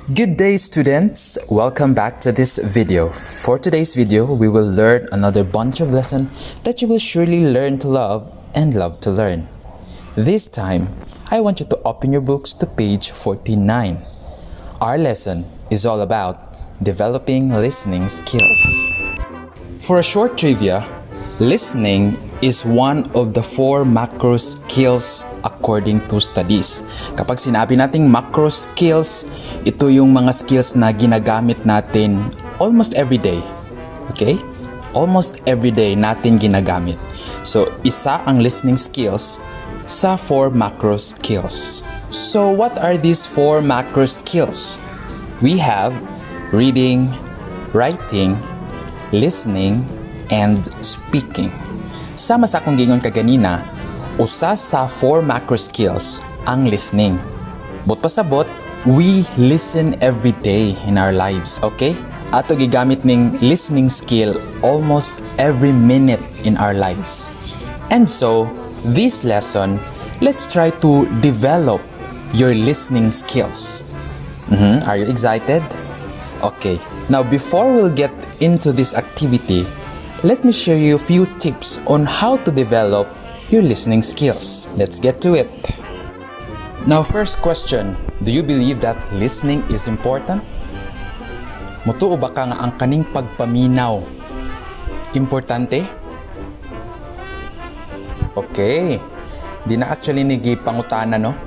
Good day, students. Welcome back to this video. For today's video, we will learn another bunch of lessons that you will surely learn to love and love to learn. This time, I want you to open your books to page 49. Our lesson is all about developing listening skills. For a short trivia, listening is one of the 4 macro skills according to studies. Kapag sinabi nating macro skills, ito yung mga skills na ginagamit natin almost every day. Okay? Almost every day natin ginagamit. So, isa ang listening skills sa 4 macro skills. So, what are these 4 macro skills? We have reading, writing, listening, and speaking. Sama sa akong gingon kaganina, usa sa 4 macro skills ang listening. But pasabot, we listen every day in our lives, okay? Ato gigamit ning listening skill almost every minute in our lives. And so, this lesson, let's try to develop your listening skills. Are you excited? Okay. Now, before we'll get into this activity, let me share you a few tips on how to develop your listening skills. Let's get to it. Now, first question, do you believe that listening is important? Mutuo ba ka nga ang kaning pagpaminaw importante? Okay. Di na actually nigi pangutana, no?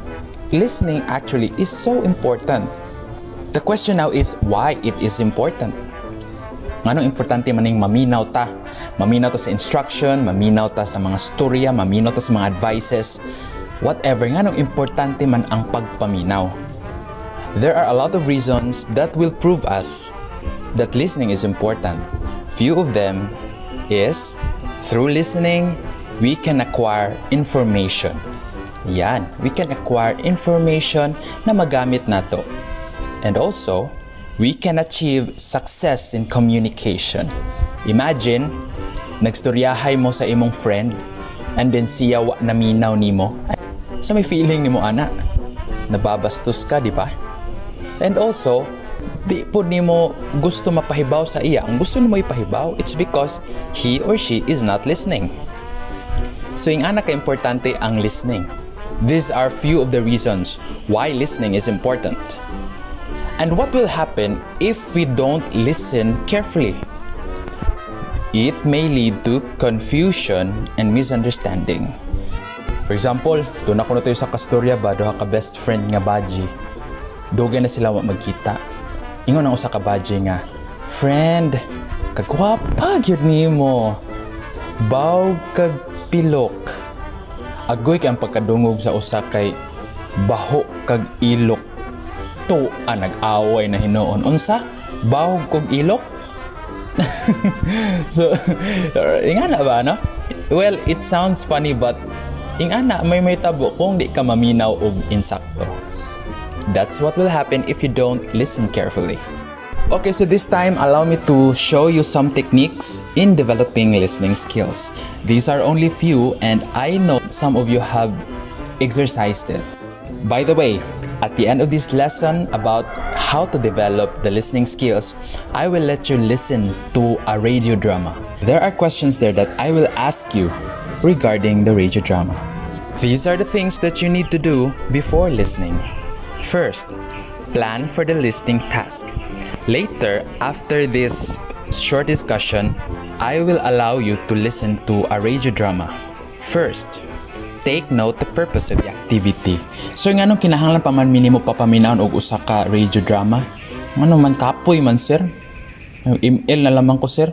Listening actually is so important. The question now is why it is important. Nganong importante maning maminaw ta? Maminaw ta sa instruction, maminaw ta sa mga storya, maminaw ta sa mga advices, whatever. Nganong importante man ang pagpaminaw? There are a lot of reasons that will prove us that listening is important. Few of them is, through listening, we can acquire information. Yan, we can acquire information na magamit nato. And also, we can achieve success in communication. Imagine, nagstoryahay mo sa imong friend and then siya wa naminaw nimo. So may feeling nimo ana, nababastos ka, di ba? And also, di po nimo gusto mapahibaw sa iya. Ang gusto nimo ipahibaw, it's because he or she is not listening. So yung ana ka-importante ang listening. These are few of the reasons why listening is important. And what will happen if we don't listen carefully? It may lead to confusion and misunderstanding. For example, doon ako na tayo sa kastorya ba, doha ka best friend nga baji. Dugay na sila magkita. Ingon ang usa ka baji nga, friend, kagwapa gyud nimo. Baw kag pilok. Agoy kay ang pagkadungog sa usa kay baho kag ilok. Nag-away na hinoon. Unsa? Bahog kog ilok? So, ingana ba, no? Well, it sounds funny but ingana may tabo kung di ka maminaw og insakto. That's what will happen if you don't listen carefully. Okay, so this time, allow me to show you some techniques in developing listening skills. These are only few and I know some of you have exercised it. By the way, at the end of this lesson about how to develop the listening skills, I will let you listen to a radio drama. There are questions there that I will ask you regarding the radio drama. These are the things that you need to do before listening. First, plan for the listening task. Later, after this short discussion, I will allow you to listen to a radio drama. First, take note the purpose of the activity. So nganong kinahanglan pa man minimo papaminaon og usa ka radio drama? Ngano man kapoy man sir? Email na lamang ko sir.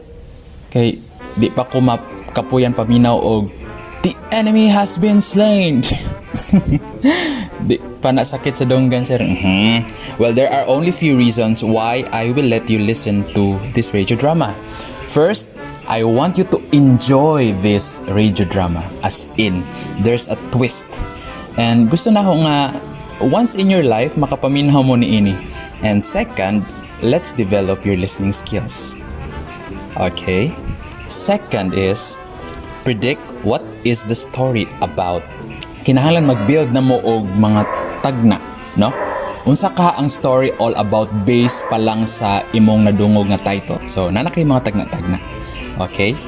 Kay di pa ko kapuyan paminaw og the enemy has been slain. Di pa nasakit sa donggan sir. Well, there are only few reasons why I will let you listen to this radio drama. First, I want you to enjoy this radio drama. As in, there's a twist. And gusto na ho nga, once in your life, makapaminhaw mo ni ini. And second, let's develop your listening skills. Okay? Second is, predict what is the story about. Kinahanglan mag-build na mo og mga tagna, no? unsa ka ang story all about based pa lang sa imong nadungog nga title. So nanakay mga tagna-tagna. Okay?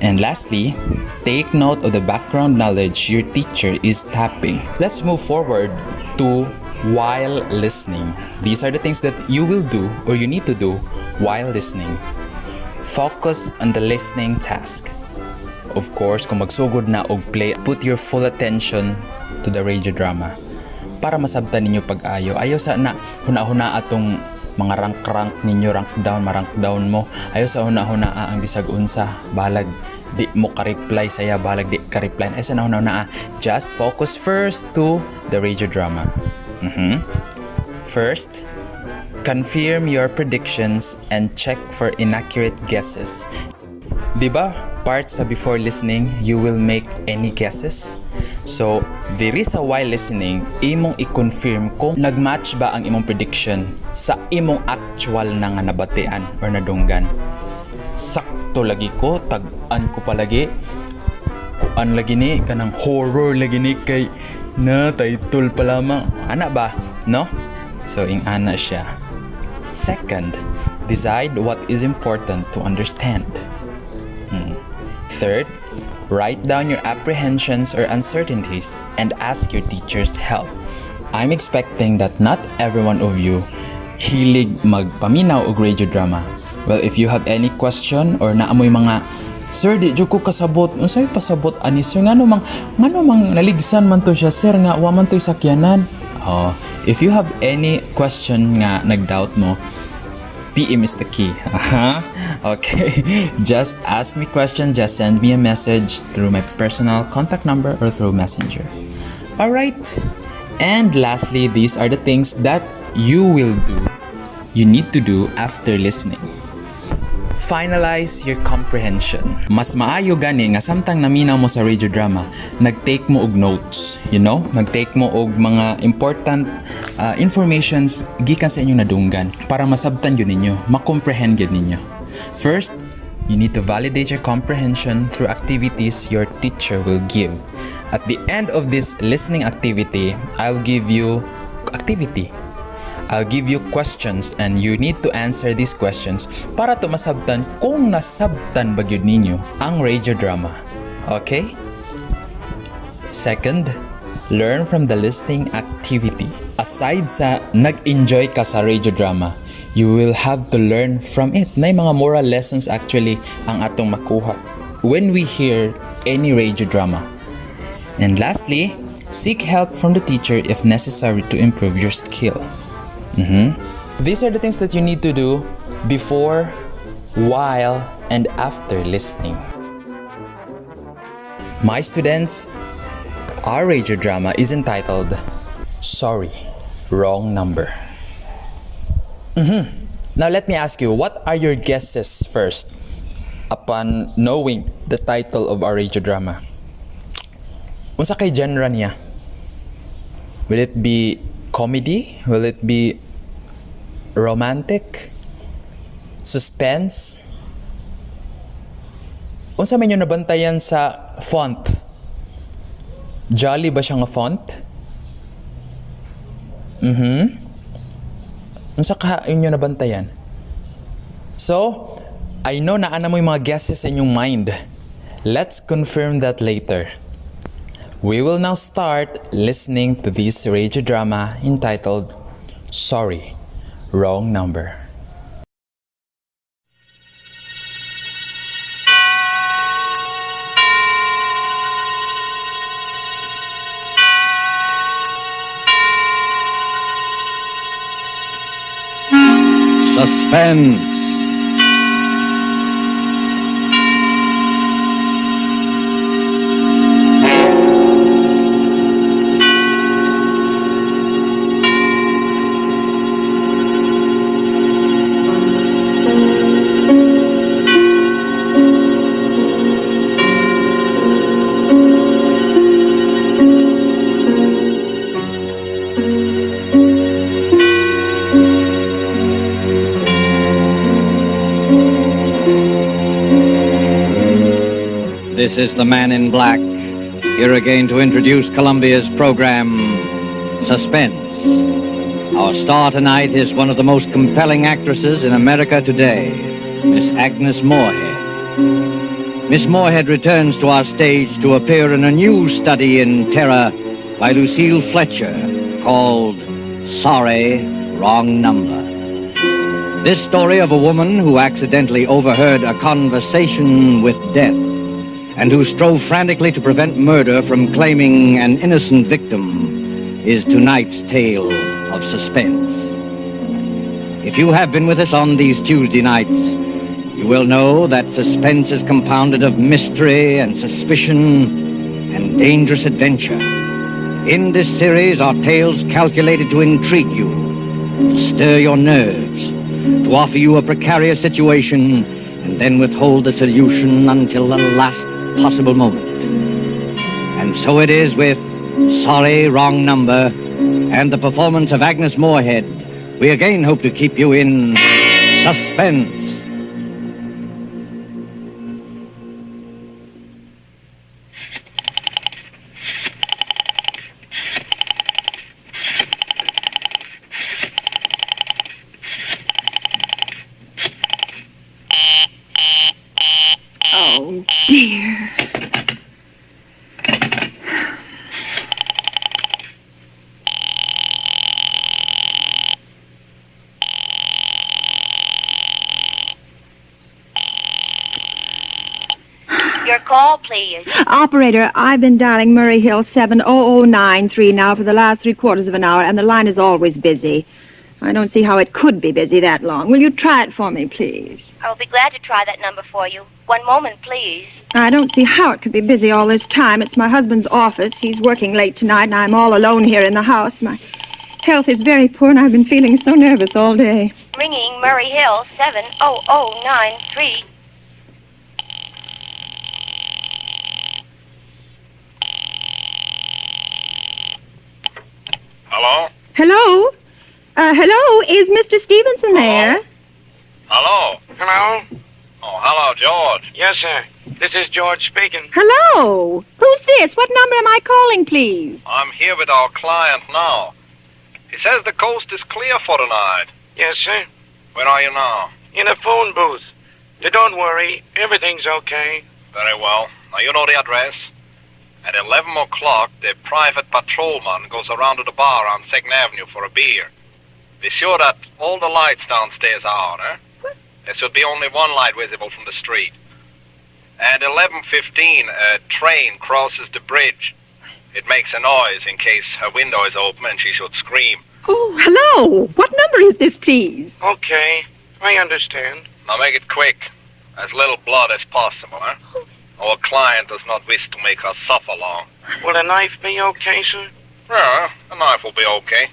And lastly, take note of the background knowledge your teacher is tapping. Let's move forward to while listening. These are the things that you will do or you need to do while listening. Focus on the listening task. Of course, kung magsugod na og play, put your full attention to the radio drama para masabtan ninyo pag-ayo. Ayaw sa na huna-huna atong mga rank ninyo, rank down mo. Ayaw sa huna-huna ang bisag unsa, balag di mo ka-reply saya, balag di ka-reply. Ayaw sa huna-huna. Just focus first to the radio drama. First, confirm your predictions and check for inaccurate guesses. Diba? Part sa before listening, you will make any guesses. So, diri sa while listening, imong i-confirm kung nag-match ba ang imong prediction sa imong actual na nga nabatian or nadunggan. Sakto lagi ko, tag-an ko palagi. Kuan lagi ni, kanang horror lagi ni kay na title pa lamang. Ana ba? No? So, ing-ana siya. Second, decide what is important to understand. Third, write down your apprehensions or uncertainties and ask your teacher's help. I'm expecting that not every one of you hilig magpaminaw og radio drama. Well, if you have any question or naamoy mga, sir, di jud ko kasabot. Unsay pasabot ani sir? Ngano mang naligsan man to siya, sir, nga wa man to'y sakyanan. If you have any question nga nag-doubt mo, PM is the key. Okay. Just ask me question. Just send me a message through my personal contact number or through Messenger. Alright. And lastly, these are the things that you need to do after listening. Finalize your comprehension. Mas maayo gani nga samtang naminaw mo sa radio drama, nag-take mo og notes, nag-take mo og mga important informations gikan sa inyong nadunggan para masabtan yun ninyo, makomprehend yun ninyo. First, you need to validate your comprehension through activities your teacher will give. At the end of this listening activity, I'll give you questions and you need to answer these questions para to masabtan kung nasabtan ba gyud ninyo ang radio drama. Okay? Second, learn from the listening activity. Aside sa nag-enjoy ka sa radio drama, you will have to learn from it. May mga moral lessons actually ang atong makuha when we hear any radio drama. And lastly, seek help from the teacher if necessary to improve your skill. These are the things that you need to do before, while, and after listening. My students, our radio drama is entitled Sorry, Wrong Number. Now let me ask you, what are your guesses first upon knowing the title of our radio drama? Unsa kay genre niya? Will it be comedy? Will it be romantic? Suspense? Unsa man yung nabantayan sa font? Jolly ba siya nga font? Unsa ka inyo nabantayan? So, I know na ana mo yung mga guesses sa inyong mind. Let's confirm that later. We will now start listening to this radio drama entitled Sorry, Wrong Number. Suspense. This is the Man in Black, here again to introduce Columbia's program, Suspense. Our star tonight is one of the most compelling actresses in America today, Miss Agnes Moorehead. Miss Moorehead returns to our stage to appear in a new study in terror by Lucille Fletcher called Sorry, Wrong Number. This story of a woman who accidentally overheard a conversation with death and who strove frantically to prevent murder from claiming an innocent victim is tonight's tale of suspense. If you have been with us on these Tuesday nights, you will know that suspense is compounded of mystery and suspicion and dangerous adventure. In this series are tales calculated to intrigue you, to stir your nerves, to offer you a precarious situation, and then withhold the solution until the last possible moment. And so it is with Sorry, Wrong Number and the performance of Agnes Moorehead. We again hope to keep you in suspense. Oh, dear. Your call, please. Operator, I've been dialing Murray Hill 70093 now for the last 3/4 of an hour, and the line is always busy. I don't see how it could be busy that long. Will you try it for me, please? I'll be glad to try that number for you. One moment, please. I don't see how it could be busy all this time. It's my husband's office. He's working late tonight, and I'm all alone here in the house. My health is very poor, and I've been feeling so nervous all day. Ringing Murray Hill 70093. Hello? Hello? Hello? Is Mr. Stevenson there? Hello? Hello? Oh, hello, George. Yes, sir. This is George speaking. Hello? Who's this? What number am I calling, please? I'm here with our client now. He says the coast is clear for tonight. Yes, sir. Where are you now? In a phone booth. But don't worry. Everything's okay. Very well. Now, you know the address. At 11 o'clock, the private patrolman goes around to the bar on 2nd Avenue for a beer. Be sure that all the lights downstairs are on, eh? There should be only one light visible from the street. At 11:15, a train crosses the bridge. It makes a noise in case her window is open and she should scream. Oh, hello. What number is this, please? Okay. I understand. Now make it quick. As little blood as possible, eh? Our client does not wish to make her suffer long. Will a knife be okay, sir? Yeah, a knife will be okay.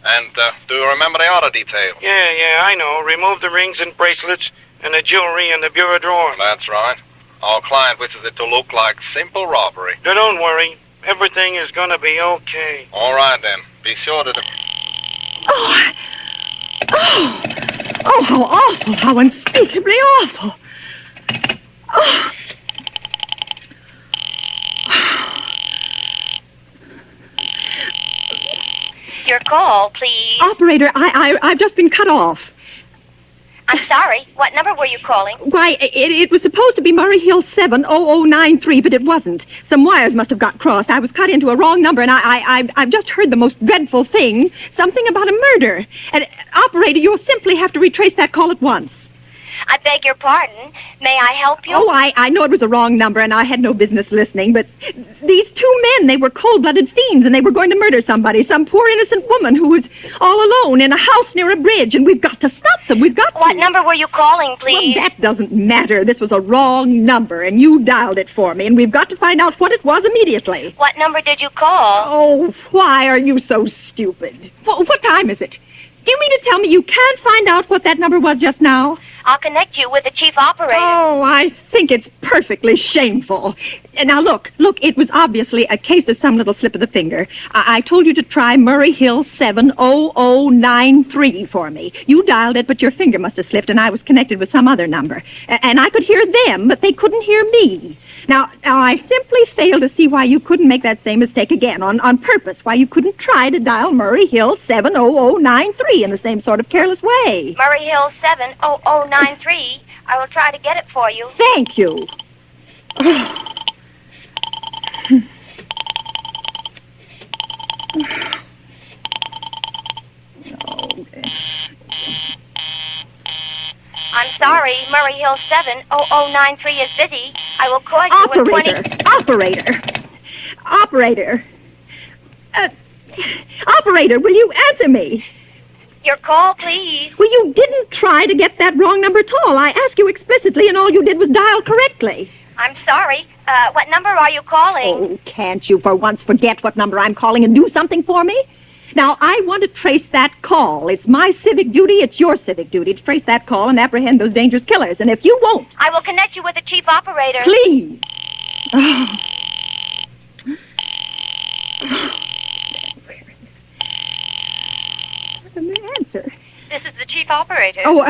And do you remember the other detail? Yeah, I know. Remove the rings and bracelets and the jewelry in the bureau drawer. That's right. Our client wishes it to look like simple robbery. Now, don't worry. Everything is gonna be okay. All right, then. Be sure that... Oh, how awful, how unspeakably awful. Oh. Your call, please. Operator, I've just been cut off. I'm sorry. What number were you calling? Why, it was supposed to be Murray Hill 70093, but it wasn't. Some wires must have got crossed. I was cut into a wrong number, and I've just heard the most dreadful thing. Something about a murder. And, operator, you'll simply have to retrace that call at once. I beg your pardon. May I help you? Oh, I know it was a wrong number, and I had no business listening, but these two men, they were cold-blooded fiends, and they were going to murder somebody, some poor innocent woman who was all alone in a house near a bridge, and we've got to stop them. We've got to. What number were you calling, please? Well, that doesn't matter. This was a wrong number, and you dialed it for me, and we've got to find out what it was immediately. What number did you call? Oh, why are you so stupid? What time is it? Do you mean to tell me you can't find out what that number was just now? I'll connect you with the chief operator. Oh, I think it's perfectly shameful. Now, look, it was obviously a case of some little slip of the finger. I told you to try Murray Hill 70093 for me. You dialed it, but your finger must have slipped, and I was connected with some other number. And I could hear them, but they couldn't hear me. Now, I simply fail to see why you couldn't make that same mistake again on purpose, why you couldn't try to dial Murray Hill 70093 in the same sort of careless way. Murray Hill 70093. I will try to get it for you. Thank you. I'm sorry, Murray Hill 70093 is busy. I will call you in 20... Operator, will you answer me? Your call, please. Well, you didn't try to get that wrong number at all. I asked you explicitly, and all you did was dial correctly. I'm sorry. What number are you calling? Oh, can't you for once forget what number I'm calling and do something for me? Now, I want to trace that call. It's my civic duty, it's your civic duty to trace that call and apprehend those dangerous killers. And if you won't... I will connect you with the chief operator. Please. Oh. Answer. This is the chief operator. Oh,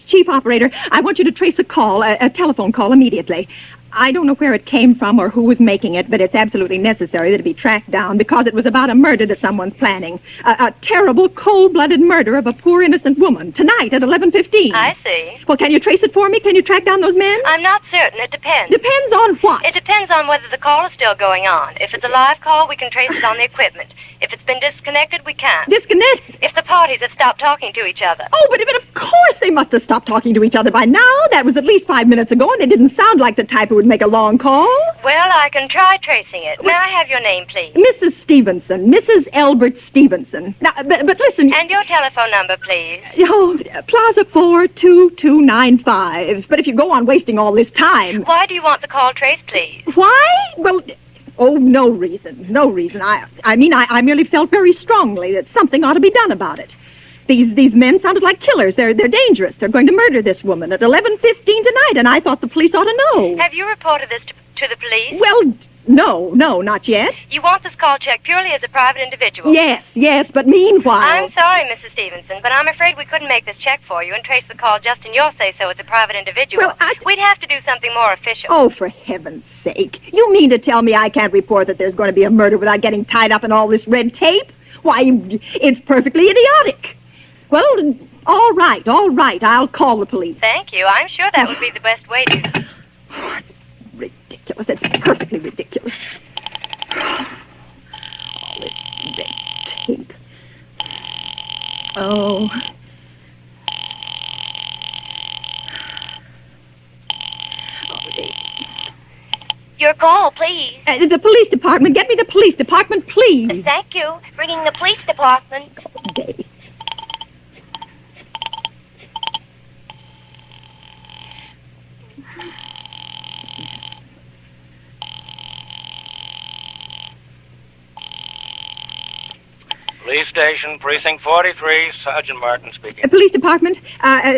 chief operator, I want you to trace a call, a telephone call immediately. I don't know where it came from or who was making it, but it's absolutely necessary that it be tracked down because it was about a murder that someone's planning. A terrible, cold-blooded murder of a poor, innocent woman. Tonight at 11:15. I see. Well, can you trace it for me? Can you track down those men? I'm not certain. It depends. Depends on what? It depends on whether the call is still going on. If it's a live call, we can trace it on the equipment. If it's been disconnected, we can't. Disconnected? If the parties have stopped talking to each other. Oh, but of course they must have stopped talking to each other by now. That was at least 5 minutes ago, and they didn't sound like the type who would make a long call. Well, I can try tracing it. May I have your name, please? Mrs. Stevenson. Mrs. Elbert Stevenson. Now, but listen... And your telephone number, please. Oh, Plaza 42295. But if you go on wasting all this time... Why do you want the call traced, please? Why? Well... Oh, no reason. No reason. I mean, I merely felt very strongly that something ought to be done about it. These men sounded like killers. They're dangerous. They're going to murder this woman at 11:15 tonight, and I thought the police ought to know. Have you reported this to the police? Well, no, not yet. You want this call checked purely as a private individual? Yes, but meanwhile... I'm sorry, Mrs. Stevenson, but I'm afraid we couldn't make this check for you and trace the call just in your say-so as a private individual. Well, We'd have to do something more official. Oh, for heaven's sake. You mean to tell me I can't report that there's going to be a murder without getting tied up in all this red tape? Why, it's perfectly idiotic. Well, all right. I'll call the police. Thank you. I'm sure that would be the best way to... Oh, it's ridiculous. It's perfectly ridiculous. All this red tape. Oh. Your call, please. The police department. Get me the police department, please. Thank you. Ringing the police department. Okay. Police station, precinct 43, Sergeant Martin speaking. Police department.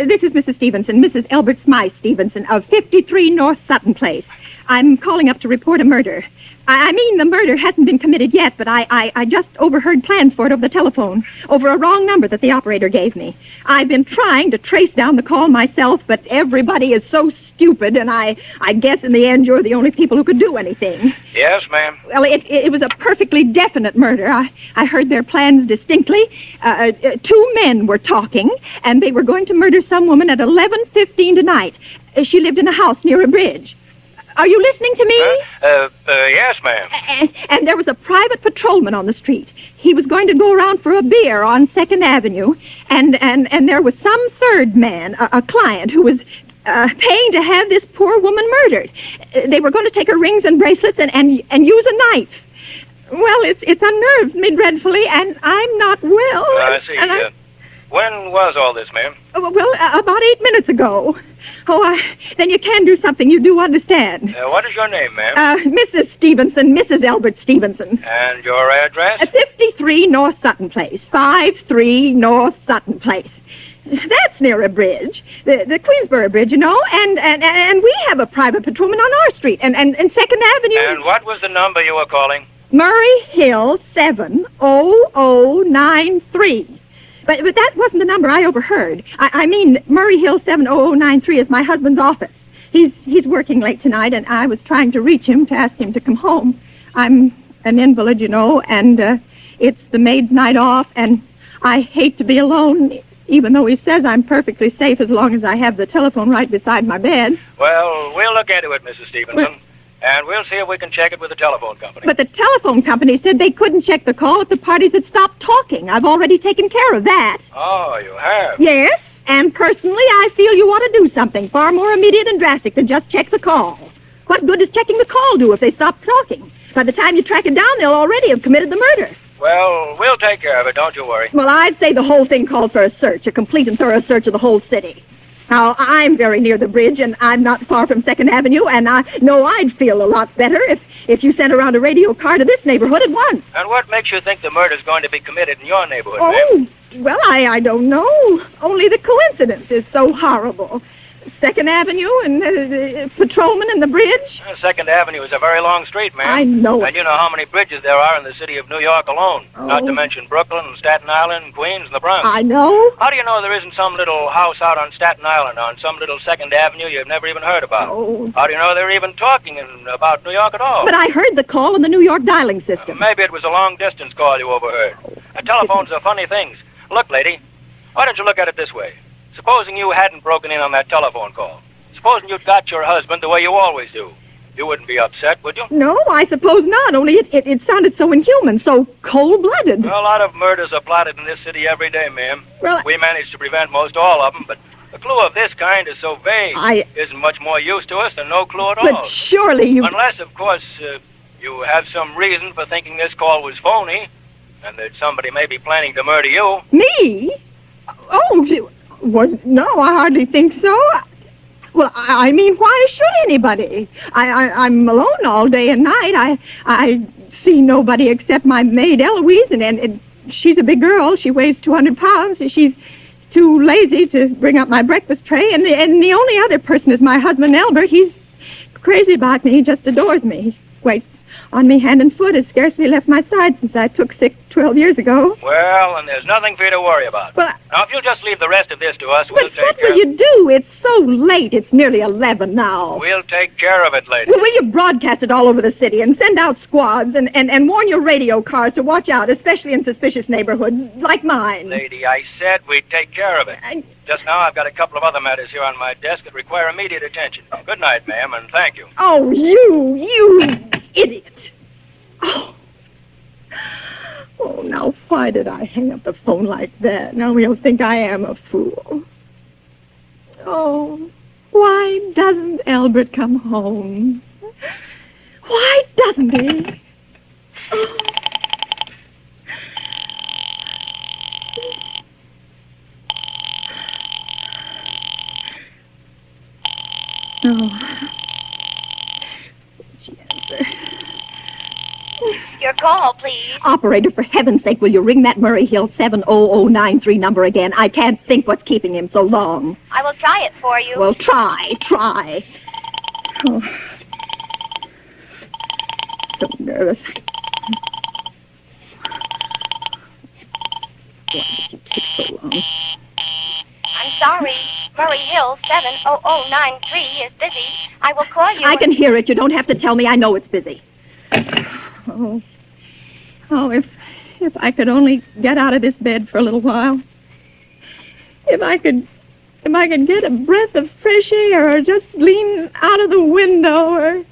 This is Mrs. Stevenson, Mrs. Elbert Smythe Stevenson of 53 North Sutton Place. I'm calling up to report a murder. I mean, the murder hasn't been committed yet, but I just overheard plans for it over the telephone, over a wrong number that the operator gave me. I've been trying to trace down the call myself, but everybody is so stupid, and I guess in the end you're the only people who could do anything. Yes, ma'am. Well, it was a perfectly definite murder. I heard their plans distinctly. Two men were talking, and they were going to murder some woman at 11:15 tonight. She lived in a house near a bridge. Are you listening to me? Yes, ma'am. And there was a private patrolman on the street. He was going to go around for a beer on 2nd Avenue, and there was some third man, a client, who was paying to have this poor woman murdered. They were going to take her rings and bracelets and use a knife. Well, it's unnerved me dreadfully, and I'm not well. I see. When was all this, ma'am? Well, about 8 minutes ago. Oh, then you can do something. You do understand. What is your name, ma'am? Mrs. Stevenson, Mrs. Elbert Stevenson. And your address? 53 North Sutton Place. 53 North Sutton Place. That's near a bridge. The Queensboro Bridge, you know, and we have a private patrolman on our street, and 2nd Avenue... And what was the number you were calling? Murray Hill 70093. But that wasn't the number I overheard. I mean, Murray Hill 70093 is my husband's office. He's working late tonight, and I was trying to reach him to ask him to come home. I'm an invalid, you know, and it's the maid's night off, and I hate to be alone, even though he says I'm perfectly safe as long as I have the telephone right beside my bed. Well, we'll look into it, Mrs. Stevenson, and we'll see if we can check it with the telephone company. But the telephone company said they couldn't check the call if the parties had stopped talking. I've already taken care of that. Oh, you have? Yes, and personally, I feel you ought to do something far more immediate and drastic than just check the call. What good does checking the call do if they stop talking? By the time you track it down, they'll already have committed the murder. Well, we'll take care of it, don't you worry. Well, I'd say the whole thing called for a search, a complete and thorough search of the whole city. Now, I'm very near the bridge, and I'm not far from 2nd Avenue, and I know I'd feel a lot better if you sent around a radio car to this neighborhood at once. And what makes you think the murder's going to be committed in your neighborhood, Oh, ma'am? well, I don't know. Only the coincidence is so horrible. 2nd Avenue and the patrolman and the bridge. 2nd Avenue is a very long street, ma'am. I know it. And you know how many bridges there are in the city of New York alone. Oh. Not to mention Brooklyn and Staten Island, Queens, and the Bronx. I know. How do you know there isn't some little house out on Staten Island, on some little 2nd Avenue you've never even heard about? Oh. How do you know they're even talking about New York at all? But I heard the call on the New York dialing system. Maybe it was a long-distance call you overheard. Telephones are funny things. Look, lady, why don't you look at it this way? Supposing you hadn't broken in on that telephone call. Supposing you'd got your husband the way you always do. You wouldn't be upset, would you? No, I suppose not, only it sounded so inhuman, so cold-blooded. Well, a lot of murders are plotted in this city every day, ma'am. Well, We manage to prevent most all of them, but a clue of this kind is so vague. Isn't much more use to us than no clue at all. But surely you... Unless, of course, you have some reason for thinking this call was phony, and that somebody may be planning to murder you. Me? Oh, no, I hardly think so. Well, I mean, why should anybody? I'm alone all day and night. I see nobody except my maid, Eloise, and she's a big girl. She weighs 200 pounds. She's too lazy to bring up my breakfast tray. And the only other person is my husband, Albert. He's crazy about me. He just adores me. He waits on me hand and foot, has scarcely left my side since I took sick 12 years ago. Well, and there's nothing for you to worry about. Well, now, if you'll just leave the rest of this to us, we'll but take what care will you do? It's so late. It's nearly 11 now. We'll take care of it, lady. Well, will you broadcast it all over the city and send out squads and warn your radio cars to watch out, especially in suspicious neighborhoods like mine? Lady, I said we'd take care of it. Just now, I've got a couple of other matters here on my desk that require immediate attention. Good night, ma'am, and thank you. Oh, you idiot. Oh, now why did I hang up the phone like that? Now he'll think I am a fool. Oh, why doesn't Albert come home? Why doesn't he? Oh. Oh. She answer. Your call, please. Operator, for heaven's sake, will you ring that Murray Hill 70093 number again? I can't think what's keeping him so long. I will try it for you. Well, try. Oh. So nervous. Why did you take so long? I'm sorry. Murray Hill 70093 is busy. I will call you. I can hear it. You don't have to tell me. I know it's busy. Oh, if I could only get out of this bed for a little while. If I could get a breath of fresh air, or just lean out of the window,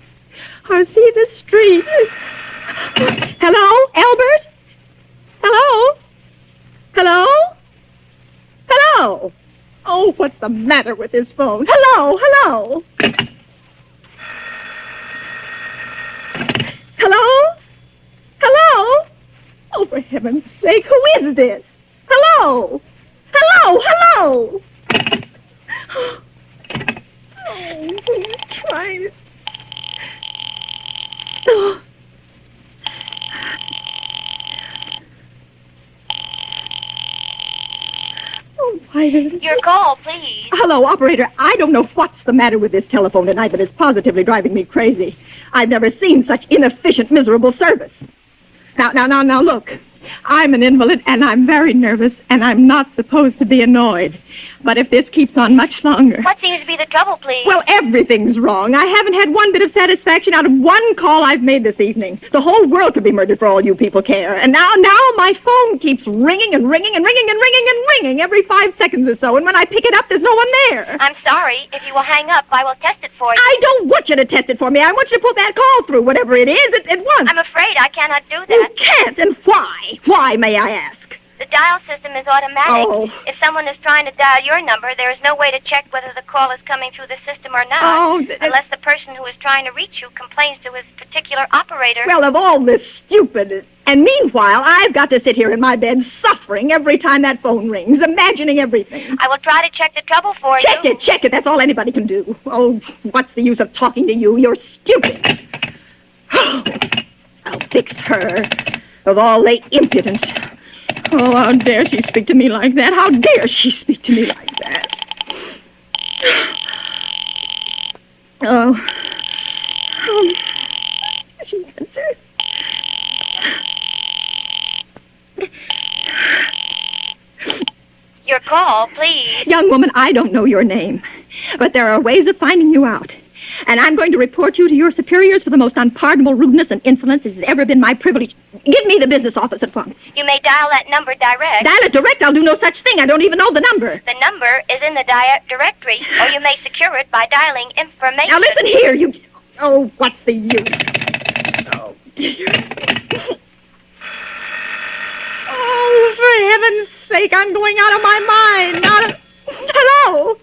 or see the street. Hello, Albert? Hello? Hello? Hello? Oh, what's the matter with this phone? Hello? Hello? Hello? Oh, for heaven's sake, who is this? Hello? Oh, please try it. Oh. Oh, why does it... Your call, please. Hello, operator. I don't know what's the matter with this telephone tonight, but it's positively driving me crazy. I've never seen such inefficient, miserable service. Now, look. I'm an invalid, and I'm very nervous, and I'm not supposed to be annoyed. But if this keeps on much longer... What seems to be the trouble, please? Well, everything's wrong. I haven't had one bit of satisfaction out of one call I've made this evening. The whole world could be murdered for all you people care. And now my phone keeps ringing and ringing and ringing and ringing and ringing every 5 seconds or so. And when I pick it up, there's no one there. I'm sorry. If you will hang up, I will test it for you. I don't want you to test it for me. I want you to put that call through, whatever it is, at once. I'm afraid I cannot do You that. can't, and why? Why, may I ask? The dial system is automatic. Oh. If someone is trying to dial your number, there is no way to check whether the call is coming through the system or not. Oh, unless the person who is trying to reach you complains to his particular operator. Well, of all this stupid... And meanwhile, I've got to sit here in my bed suffering every time that phone rings, imagining everything. I will try to check the trouble for you. Check it. That's all anybody can do. Oh, what's the use of talking to you? You're stupid. I'll fix her. Of all the impudence. Oh, how dare she speak to me like that? How dare she speak to me like that? Oh. She answered. Your call, please. Young woman, I don't know your name, but there are ways of finding you out. And I'm going to report you to your superiors for the most unpardonable rudeness and insolence it has ever been my privilege. Give me the business office at once. You may dial that number direct. Dial it direct? I'll do no such thing. I don't even know the number. The number is in the directory, or you may secure it by dialing information. Now listen here, you... Oh, what's the use? Oh, dear. Oh, for heaven's sake, I'm going out of my mind. Hello,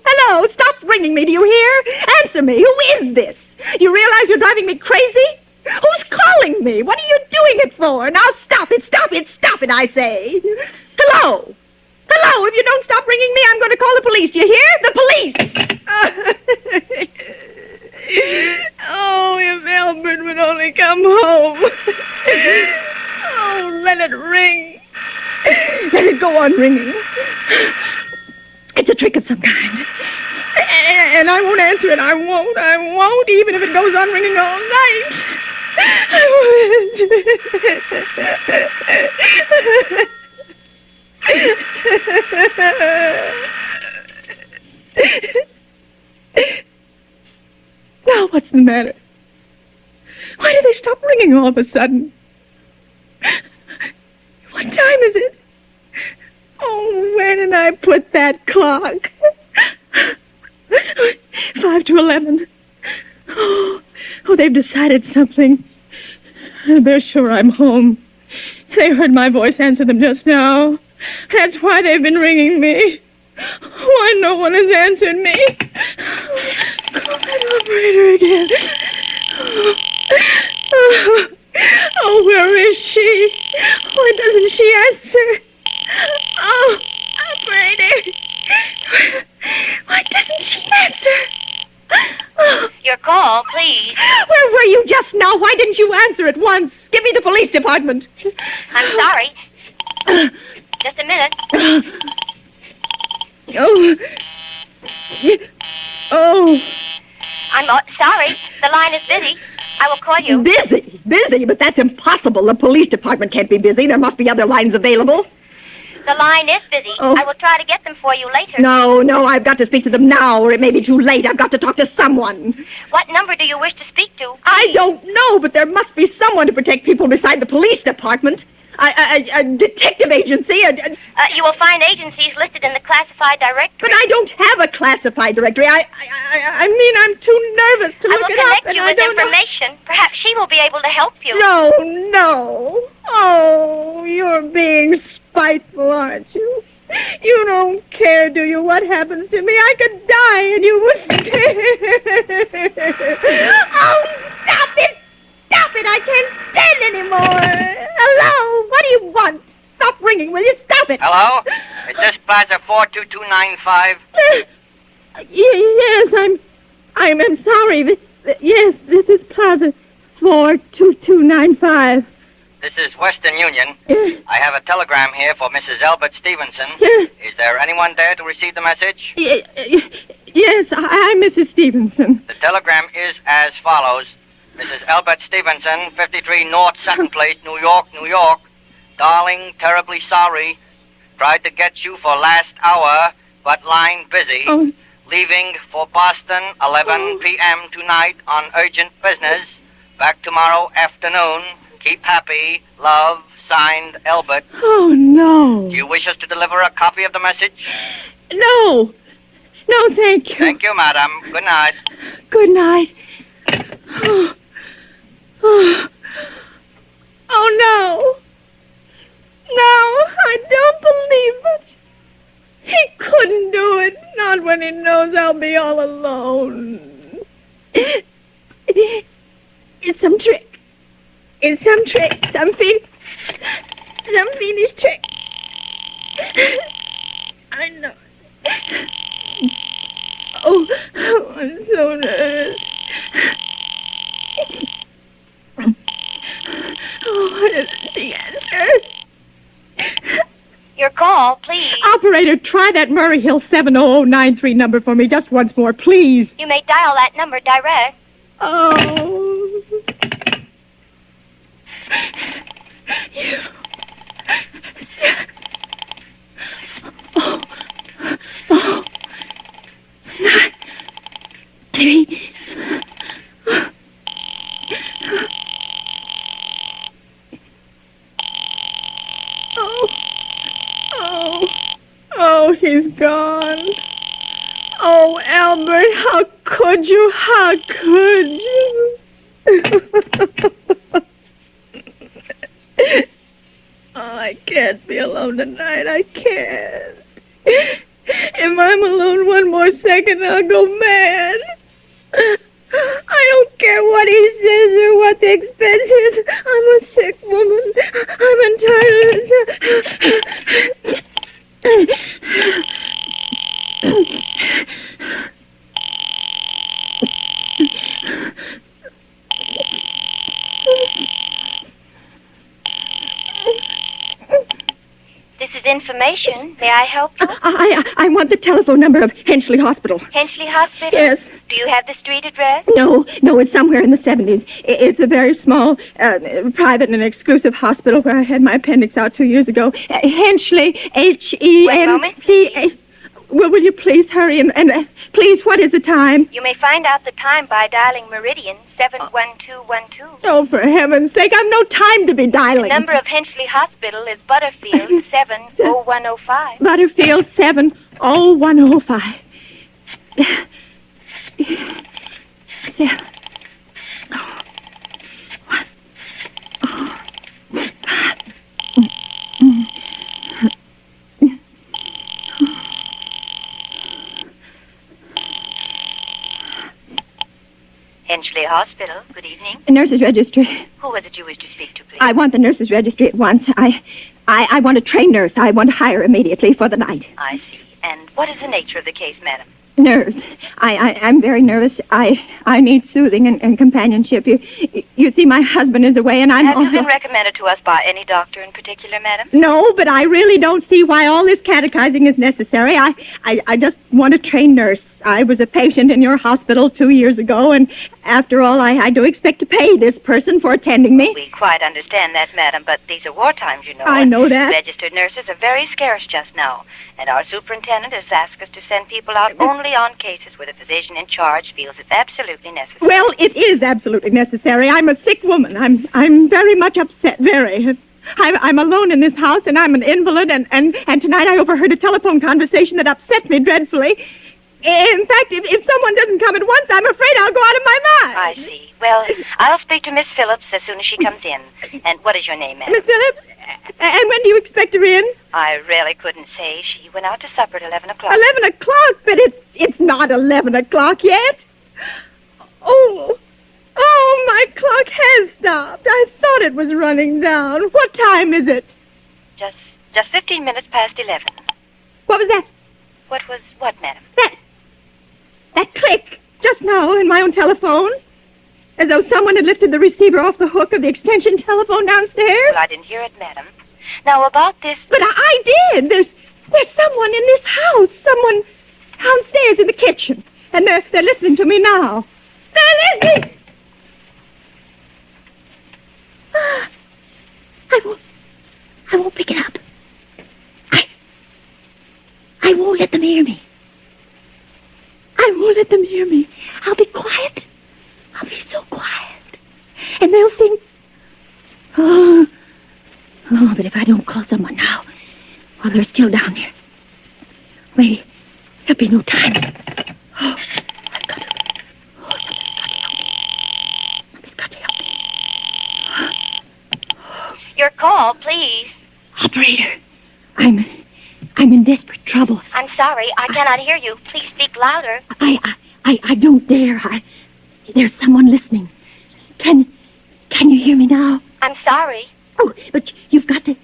stop ringing me, do you hear? Answer me, who is this? You realize you're driving me crazy? Who's calling me? What are you doing it for? Now stop it, I say. Hello, if you don't stop ringing me, I'm going to call the police, do you hear? The police! Oh, if Albert would only come home. Oh, let it ring. Let it go on ringing. It's a trick of some kind. And I won't answer it. I won't, even if it goes on ringing all night. Now, what's the matter? Why did they stop ringing all of a sudden? What time is it? Oh, where did I put that clock? 5 to 11. Oh, they've decided something. They're sure I'm home. They heard my voice answer them just now. That's why they've been ringing me. Why no one has answered me? Call that operator again. Oh, where is she? Why doesn't she answer? Oh, operator. Why doesn't she answer? Oh. Your call, please. Where were you just now? Why didn't you answer at once? Give me the police department. I'm sorry. Just a minute. Oh. I'm sorry. The line is busy. I will call you. Busy? But that's impossible. The police department can't be busy. There must be other lines available. The line is busy. Oh. I will try to get them for you later. No, I've got to speak to them now, or it may be too late. I've got to talk to someone. What number do you wish to speak to? I don't know, but there must be someone to protect people beside the police department. A detective agency. You will find agencies listed in the classified directory. But I don't have a classified directory. I mean, I'm too nervous to I look will it up. connect you with information. Perhaps she will be able to help you. No. Oh, you're being spiteful, aren't you? You don't care, do you, what happens to me? I could die and you wouldn't care. Oh, stop it! Stop it! I can't stand anymore. Hello? What do you want? Stop ringing, will you? Stop it. Hello? Is this Plaza 42295? Yes, I'm sorry. Yes, this is Plaza 42295. This is Western Union. Yes. I have a telegram here for Mrs. Albert Stevenson. Yes. Is there anyone there to receive the message? Yes, I'm Mrs. Stevenson. The telegram is as follows. Mrs. Albert Stevenson, 53 North Sutton Place, New York, New York. Darling, terribly sorry. Tried to get you for last hour, but line busy. Oh. Leaving for Boston, 11 p.m. tonight on urgent business. Back tomorrow afternoon. Keep happy. Love, signed, Albert. Oh, no. Do you wish us to deliver a copy of the message? No. No, thank you. Thank you, madam. Good night. Good night. Oh, oh. Oh, no. No, I don't believe it. He couldn't do it. Not when he knows I'll be all alone. It's some trick. It's some trick. Some fiendish trick. I know. Oh, I'm so nervous. Oh, why doesn't she answer? Your call, please. Operator, try that Murray Hill 70093 number for me just once more, please. You may dial that number direct. Oh. Oh. Oh. 9, 3. Oh, he's gone. Oh, Albert, how could you? How could you? Oh, I can't be alone tonight. I can't. If I'm alone one more second, I'll go mad. I don't care what he says or what the expense is. I'm a sick woman. I'm entitled. This is information. May I help you? I want the telephone number of Henchley Hospital. Henchley Hospital? Yes. Do you have the street address? No, it's somewhere in the 70s. It's a very small, private and exclusive hospital where I had my appendix out 2 years ago. Henchley, H-E-N-C-A. One moment, please. Well, will you please hurry and please, what is the time? You may find out the time by dialing Meridian 71212. Oh, for heaven's sake, I've no time to be dialing. The number of Henchley Hospital is Butterfield 70105. Butterfield 70105. 7. Oh. 1. Oh. 5. Henchley Hospital, good evening. Nurse's registry. Who was it you wish to speak to, please? I want the nurse's registry at once. I want a trained nurse. I want to hire immediately for the night. I see. And what is the nature of the case, madam? Nerves. I'm very nervous. I need soothing and companionship. You see, my husband is away, and I'm Have you also... been recommended to us by any doctor in particular, madam? No, but I really don't see why all this catechizing is necessary. I just want a trained nurse. I was a patient in your hospital 2 years ago, and after all, I do expect to pay this person for attending me. We quite understand that, madam, but these are war times, you know. I know that. Registered nurses are very scarce just now, and our superintendent has asked us to send people out only on cases where the physician in charge feels it's absolutely necessary. Well, it is absolutely necessary. I'm a sick woman. I'm very much upset, very. I'm alone in this house, and I'm an invalid, and tonight I overheard a telephone conversation that upset me dreadfully. In fact, if someone doesn't come at once, I'm afraid I'll go out of my mind. I see. Well, I'll speak to Miss Phillips as soon as she comes in. And what is your name, ma'am? Miss Phillips? And when do you expect her in? I really couldn't say. She went out to supper at 11 o'clock. 11 o'clock? But it's not 11 o'clock yet. Oh, my clock has stopped. I thought it was running down. What time is it? Just 15 minutes past 11. What was that? What was what, madam? That click just now in my own telephone. As though someone had lifted the receiver off the hook of the extension telephone downstairs. Well, I didn't hear it, madam. Now, about this... But I did. There's someone in this house. Someone downstairs in the kitchen. And they're listening to me now. They're listening. I won't pick it up. I won't let them hear me. I won't let them hear me. I'll be quiet. I'll be so quiet. And they'll think, oh, but if I don't call someone now, while they're still down there, maybe there'll be no time. Oh, I've got to. Oh, somebody's got to help me. Your call, please. Operator, I'm in desperate trouble. I'm sorry, I cannot hear you. Please speak louder. I don't dare. There's someone listening. Can you hear me now? I'm sorry. Oh, but you've got to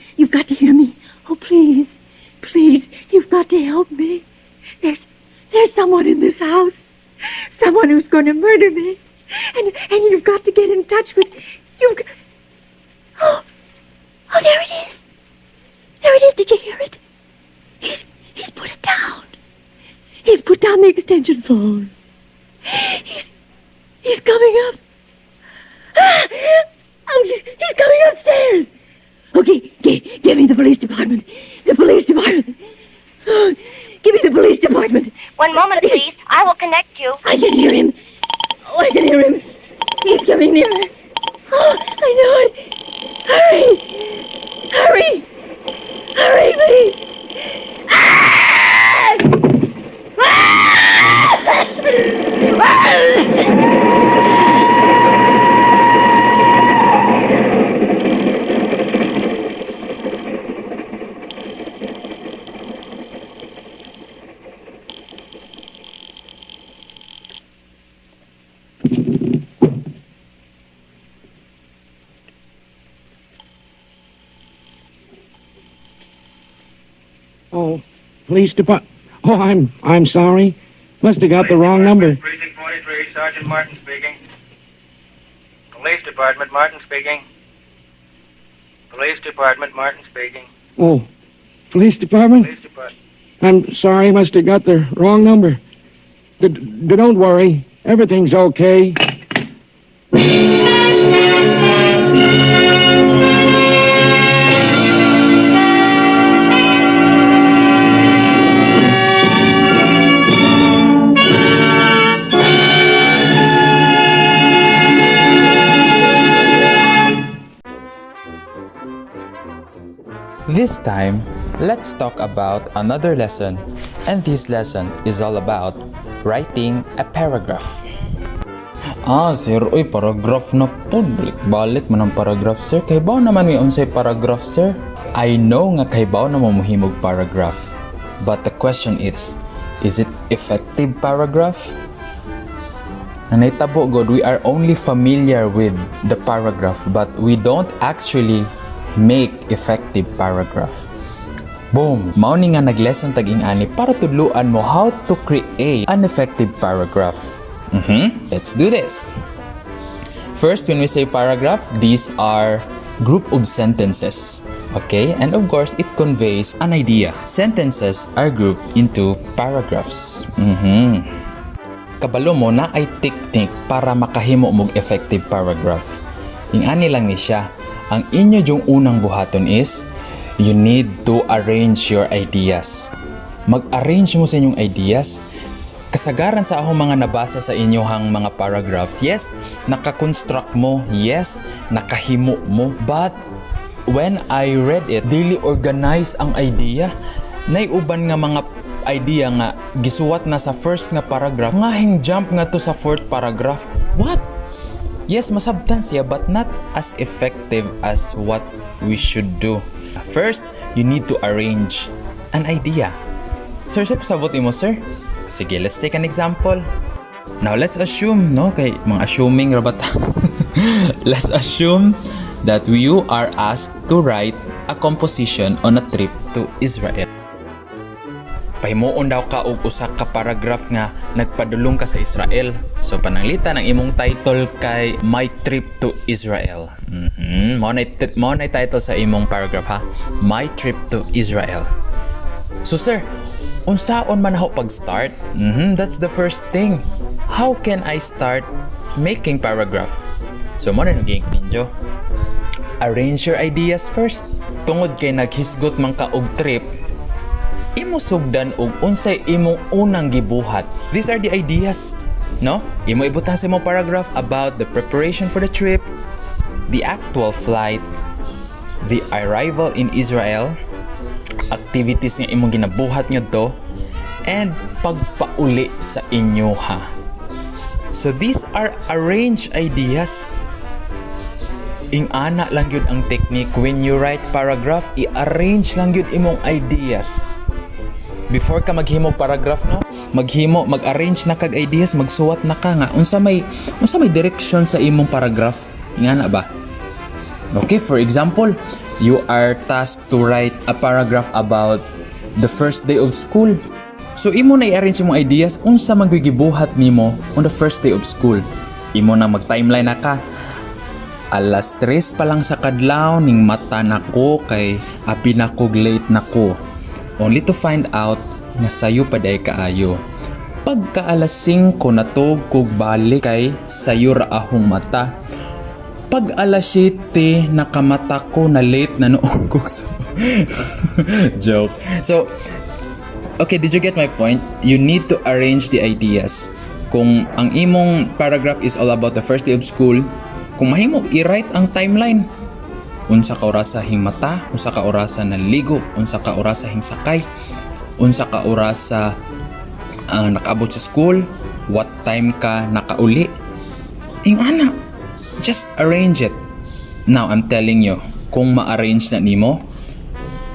hear me. Oh, please, you've got to help me. There's someone in this house. Someone who's going to murder me. And you've got to get in touch with... Oh, there it is. There it is. Did you hear it? He's put it down. He's put down the extension phone. He's coming up. Oh, he's coming upstairs. Okay, give me the police department. The police department. Oh, give me the police department. One moment, please. I will connect you. I can hear him. Oh, I can hear him. He's coming nearer. Oh, I know it. Hurry, please. Ah! Oh, police department. Oh, I'm sorry. Must have got the wrong number. Precinct 43, Sergeant Martin speaking. Police Department, Martin speaking. Police Department, Martin speaking. Oh, police department? Police Department. I'm sorry. Must have got the wrong number. Don't worry. Everything's okay. This time, let's talk about another lesson, and this lesson is all about writing a paragraph. Sir, paragraph na po. Balik man ang paragraph, sir. Kaybaw naman may unsay paragraph, sir. I know nga kaybaw na mamuhimog paragraph. But the question is it effective paragraph? Nanitabo God, we are only familiar with the paragraph, but we don't actually make effective paragraph. Boom! Mao ni nga nag-lesson taging ani para tudluan mo how to create an effective paragraph. Let's do this. First, when we say paragraph, these are group of sentences. Okay? And of course, it conveys an idea. Sentences are grouped into paragraphs. Kabalo mo na ay technique para makahimo mog effective paragraph. Ingani lang ni siya. Ang inyo yung unang buhaton is, you need to arrange your ideas. Mag-arrange mo sa inyong ideas. Kasagaran sa akong mga nabasa sa inyohang mga paragraphs, yes, nakakonstruct mo, yes, nakahimo mo. But when I read it, dili organize ang idea. Naiuban nga mga idea nga gisuwat na sa first nga paragraph, ngahing jump nga to sa fourth paragraph. What? Yes, masabtan siya, but not as effective as what we should do. First, you need to arrange an idea. Sir, pasabot mo, sir? Sige, let's take an example. Now, let's assume, no? Kay mga assuming rabat. Let's assume that you are asked to write a composition on a trip to Israel. Pahimuon daw ka og usa ka paragraph nga nagpadulong ka sa Israel. So pananglitan ang imong title kay My Trip to Israel. Mao na title sa imong paragraph, ha. My Trip to Israel. So sir, unsaon man ako pag-start? That's the first thing. How can I start making paragraph? So mo na naging ninyo. Arrange your ideas first. tungod kay naghisgot man ka og trip, imo sugdan og unsay imong unang gibuhat. These are the ideas, no? Imo ibutang sa imong paragraph about the preparation for the trip, the actual flight, the arrival in Israel, activities nga imong ginabuhat ngadto, and pagpauli sa inyo ha. So these are arranged ideas. Ing ana lang yun ang technique when you write paragraph, i-arrange lang yun imong ideas. Before ka maghimo paragraph, no? Mag-arrange na kag ideas, magsuwat na ka nga unsa may direction sa imong paragraph. Nga na ba? Okay, for example, you are tasked to write a paragraph about the first day of school. So imo na i-arrange imong ideas unsa man gibuhat nimo on the first day of school. Imo na mag-timeline na ka. Alas 3 pa lang sa kadlaw ning mata nako kay abi na kog late nako. Only to find out na sayo pa day kaayo. Pagka alas 5 natog kog balik kay sayo ra ahong mata. Pag alas 7 nakamata ko na late na noong kog. Joke. So okay, did you get my point? You need to arrange the ideas. Kung ang imong paragraph is all about the first day of school, kung mahimo i-write ang timeline, unsa ka oras sa hingmata, unsa ka oras sa naligo, unsa ka oras sa hingsakay, unsa ka oras sa nakaabot sa school, what time ka nakauli. Ana, just arrange it. Now, I'm telling you, kung ma-arrange na nimo,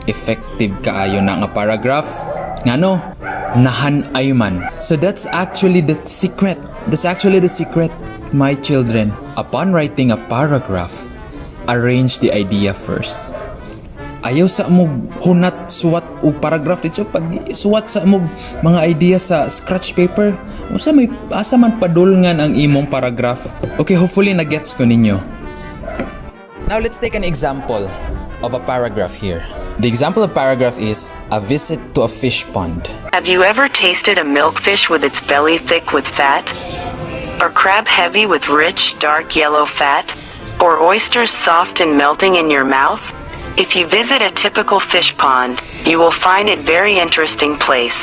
effective kaayo na nga paragraph. Ngano? Nahanay man. So that's actually the secret. My children, upon writing a paragraph, arrange the idea first. Ayaw sa mo hunat suwat o paragraph dito pag suwat sa mo mga idea sa scratch paper. Usa may asa man padulngan ang imong paragraph. Okay, hopefully na-gets ko ninyo. Now let's take an example of a paragraph here. The example of paragraph is a visit to a fish pond. Have you ever tasted a milkfish with its belly thick with fat? Or crab heavy with rich, dark yellow fat? Or oysters soft and melting in your mouth? If you visit a typical fish pond, you will find it very interesting place.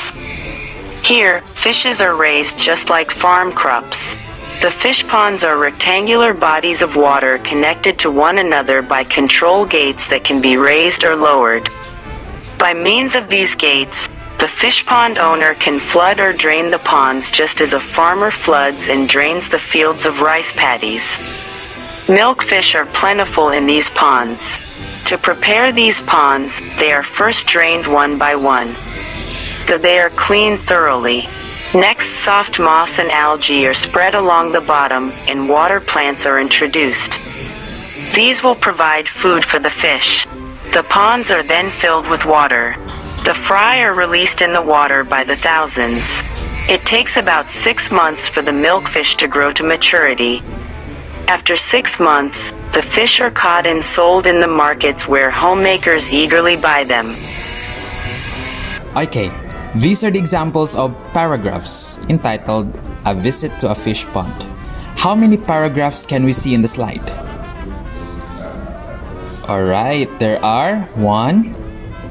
Here, fishes are raised just like farm crops. The fish ponds are rectangular bodies of water connected to one another by control gates that can be raised or lowered. By means of these gates, the fish pond owner can flood or drain the ponds just as a farmer floods and drains the fields of rice paddies. Milkfish are plentiful in these ponds. To prepare these ponds, they are first drained one by one, so they are cleaned thoroughly. Next, soft moss and algae are spread along the bottom and water plants are introduced. These will provide food for the fish. The ponds are then filled with water. The fry are released in the water by the thousands. It takes about 6 months for the milkfish to grow to maturity. After 6 months, the fish are caught and sold in the markets where homemakers eagerly buy them. Okay, these are the examples of paragraphs entitled A Visit to a Fish Pond. How many paragraphs can we see in the slide? Alright, there are 1,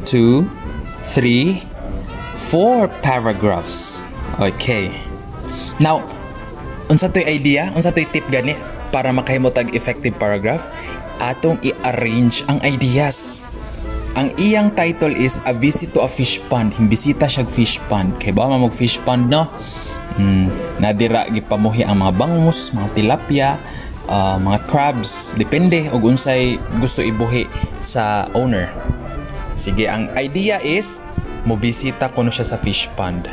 2, 3, 4 paragraphs. Okay. Now, unsa to'y idea? Unsa to'y tip gani para makahimo tag effective paragraph? Atong i-arrange ang ideas. Ang iyang title is A Visit to a Fish Pond. Himbisita siyag fish pond. Kay ba mag fish pond, no? Nadira gipamuhi ang mga bangus, mga tilapia, mga crabs, depende og unsay gusto ibuhi sa owner. Sige, ang idea is mobisita kuno siya sa fish pond.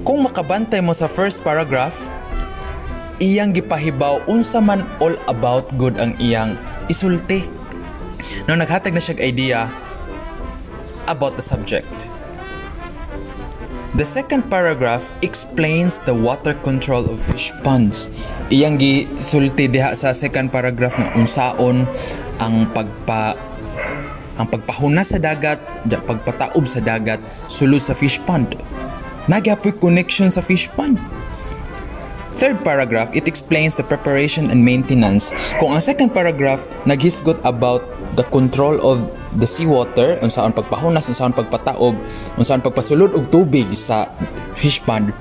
Kung makabantay mo sa first paragraph, iyang gipahibaw unsa man all about good ang iyang isulti. No, naghatag na siya idea about the subject. The second paragraph explains the water control of fish ponds. Iyang gisulti diha sa second paragraph na unsaon ang pagpahuna sa dagat, pagpataob sa dagat, sulod sa fish pond. Nagyapoy connection sa fish pond. Third paragraph, it explains the preparation and maintenance. Kung ang second paragraph naghisgot about the control of the seawater, unsaon pagpahunas, unsaon pagpataog, unsaon pagpasulod og tubig sa fish pond.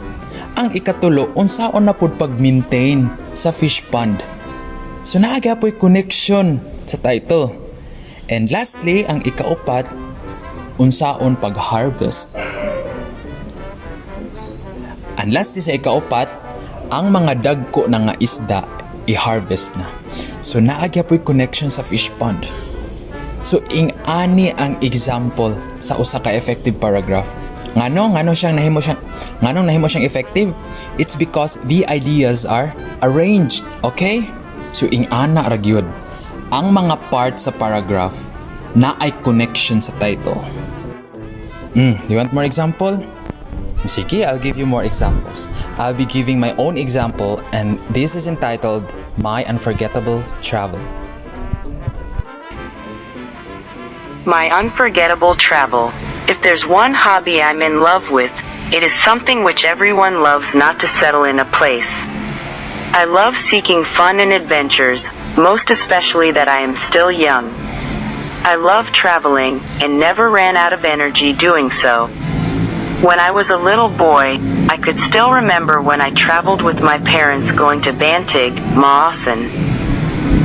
Ang ikatulo, unsaon na pud pag-maintain sa fish pond. So naaga po'y connection sa title. And lastly, ang ikaupat, unsaon pag-harvest. And lastly sa ikaupat, ang mga dagko na nga isda i-harvest na. So naagya po'y connection sa fish pond. So ing-ani ang example sa usa ka effective paragraph. Nganong nahimo siyang effective? It's because the ideas are arranged, okay? So ing-ana ra gyud ang mga parts sa paragraph na ay connection sa title. Do you want more example? Sige, I'll give you more examples. I'll be giving my own example, and this is entitled My Unforgettable Travel. My unforgettable travel. If there's one hobby I'm in love with, it is something which everyone loves not to settle in a place. I love seeking fun and adventures, most especially that I am still young. I love traveling and never ran out of energy doing so. When I was a little boy, I could still remember when I traveled with my parents going to Bantig, Maasin.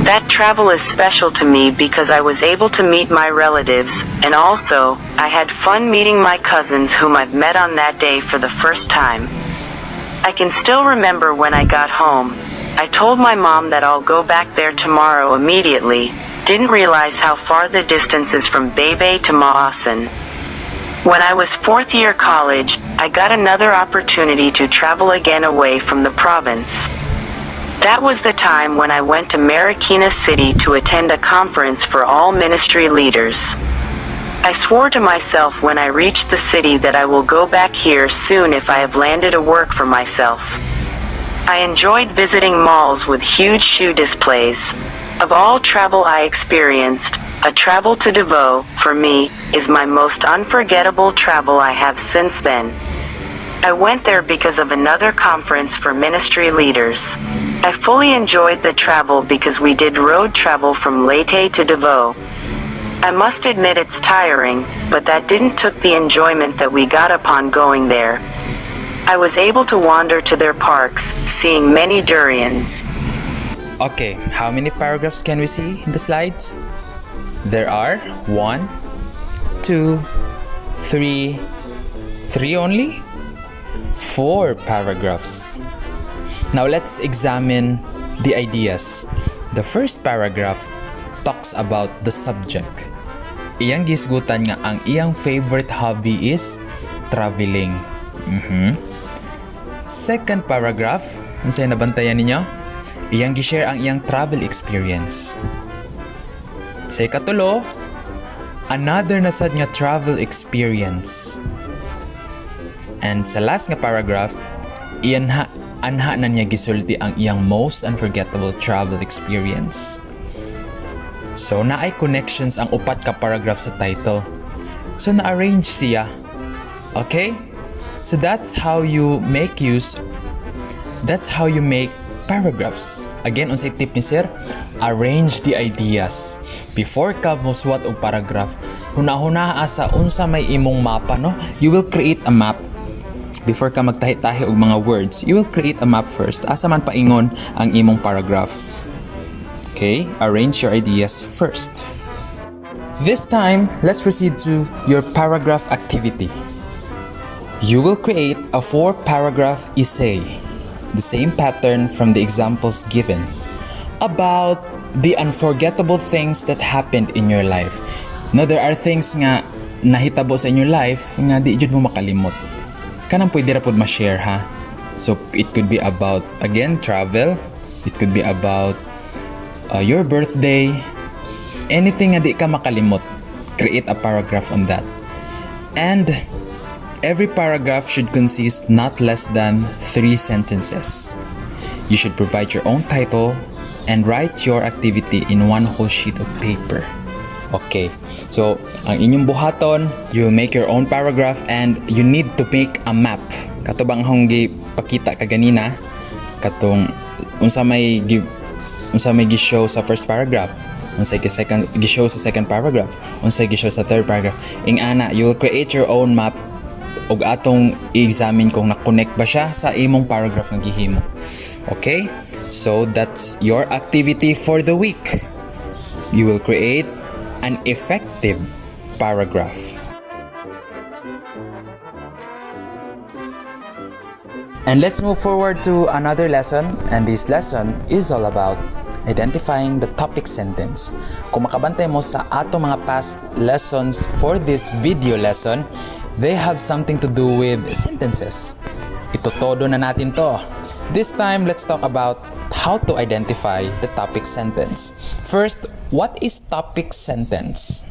That travel is special to me because I was able to meet my relatives, and also, I had fun meeting my cousins whom I've met on that day for the first time. I can still remember when I got home. I told my mom that I'll go back there tomorrow immediately. Didn't realize how far the distance is from Bebe to Maasin. When I was fourth year college, I got another opportunity to travel again away from the province. That was the time when I went to Marikina City to attend a conference for all ministry leaders. I swore to myself when I reached the city that I will go back here soon if I have landed a work for myself. I enjoyed visiting malls with huge shoe displays. Of all travel I experienced, a travel to Davao, for me, is my most unforgettable travel I have since then. I went there because of another conference for ministry leaders. I fully enjoyed the travel because we did road travel from Leyte to Davao. I must admit it's tiring, but that didn't took the enjoyment that we got upon going there. I was able to wander to their parks, seeing many durians. Okay, how many paragraphs can we see in the slides? There are 1, 2, 3, 3 only? 4 paragraphs. Now let's examine the ideas. The first paragraph talks about the subject. Iyang gisgutan nga ang iyang favorite hobby is traveling. Second paragraph, ano sa'yo nabantayan ninyo? Iyang gishare ang iyang travel experience. Sa ikatulo, another na sad nga travel experience. And sa last nga paragraph, anha na niya gisulti ang iyang most unforgettable travel experience. So naay connections ang upat ka paragraph sa title. So na-arrange siya. Okay? So that's how you make paragraphs. Again, unsay tip ni sir? Arrange the ideas. Before ka muswat og paragraph, huna-huna sa unsa may imong mapa, no? You will create a map. Before ka magtahi-tahi og mga words, you will create a map first. Asa man paingon ang imong paragraph. Okay? Arrange your ideas first. This time, let's proceed to your paragraph activity. You will create a 4-paragraph essay, the same pattern from the examples given, about the unforgettable things that happened in your life. Now, there are things nga nahitabo sa inyong life nga di jud mo makalimot. Kanang pwede ra pod ma-share, ha? So, it could be about, again, travel. It could be about your birthday. Anything nga di ka makalimot. Create a paragraph on that. And every paragraph should consist not less than 3 sentences. You should provide your own title and write your activity in one whole sheet of paper. Okay, so ang inyong buhaton, you make your own paragraph and you need to make a map. Katubang honggi pakita kaganina, katong unsa may gi-show sa first paragraph. unsay gi-show sa second paragraph, unsay gi-show sa third paragraph. Ing ana, you will create your own map ug atong i-examine kung na-connect ba siya sa imong paragraph nga gihimo. Okay? So that's your activity for the week. You will create an effective paragraph. And let's move forward to another lesson, and this lesson is all about identifying the topic sentence. Kung makabantay mo sa ato mga past lessons for this video lesson, they have something to do with sentences. Itotodo na natin to. This time, let's talk about how to identify the topic sentence. First, what is topic sentence?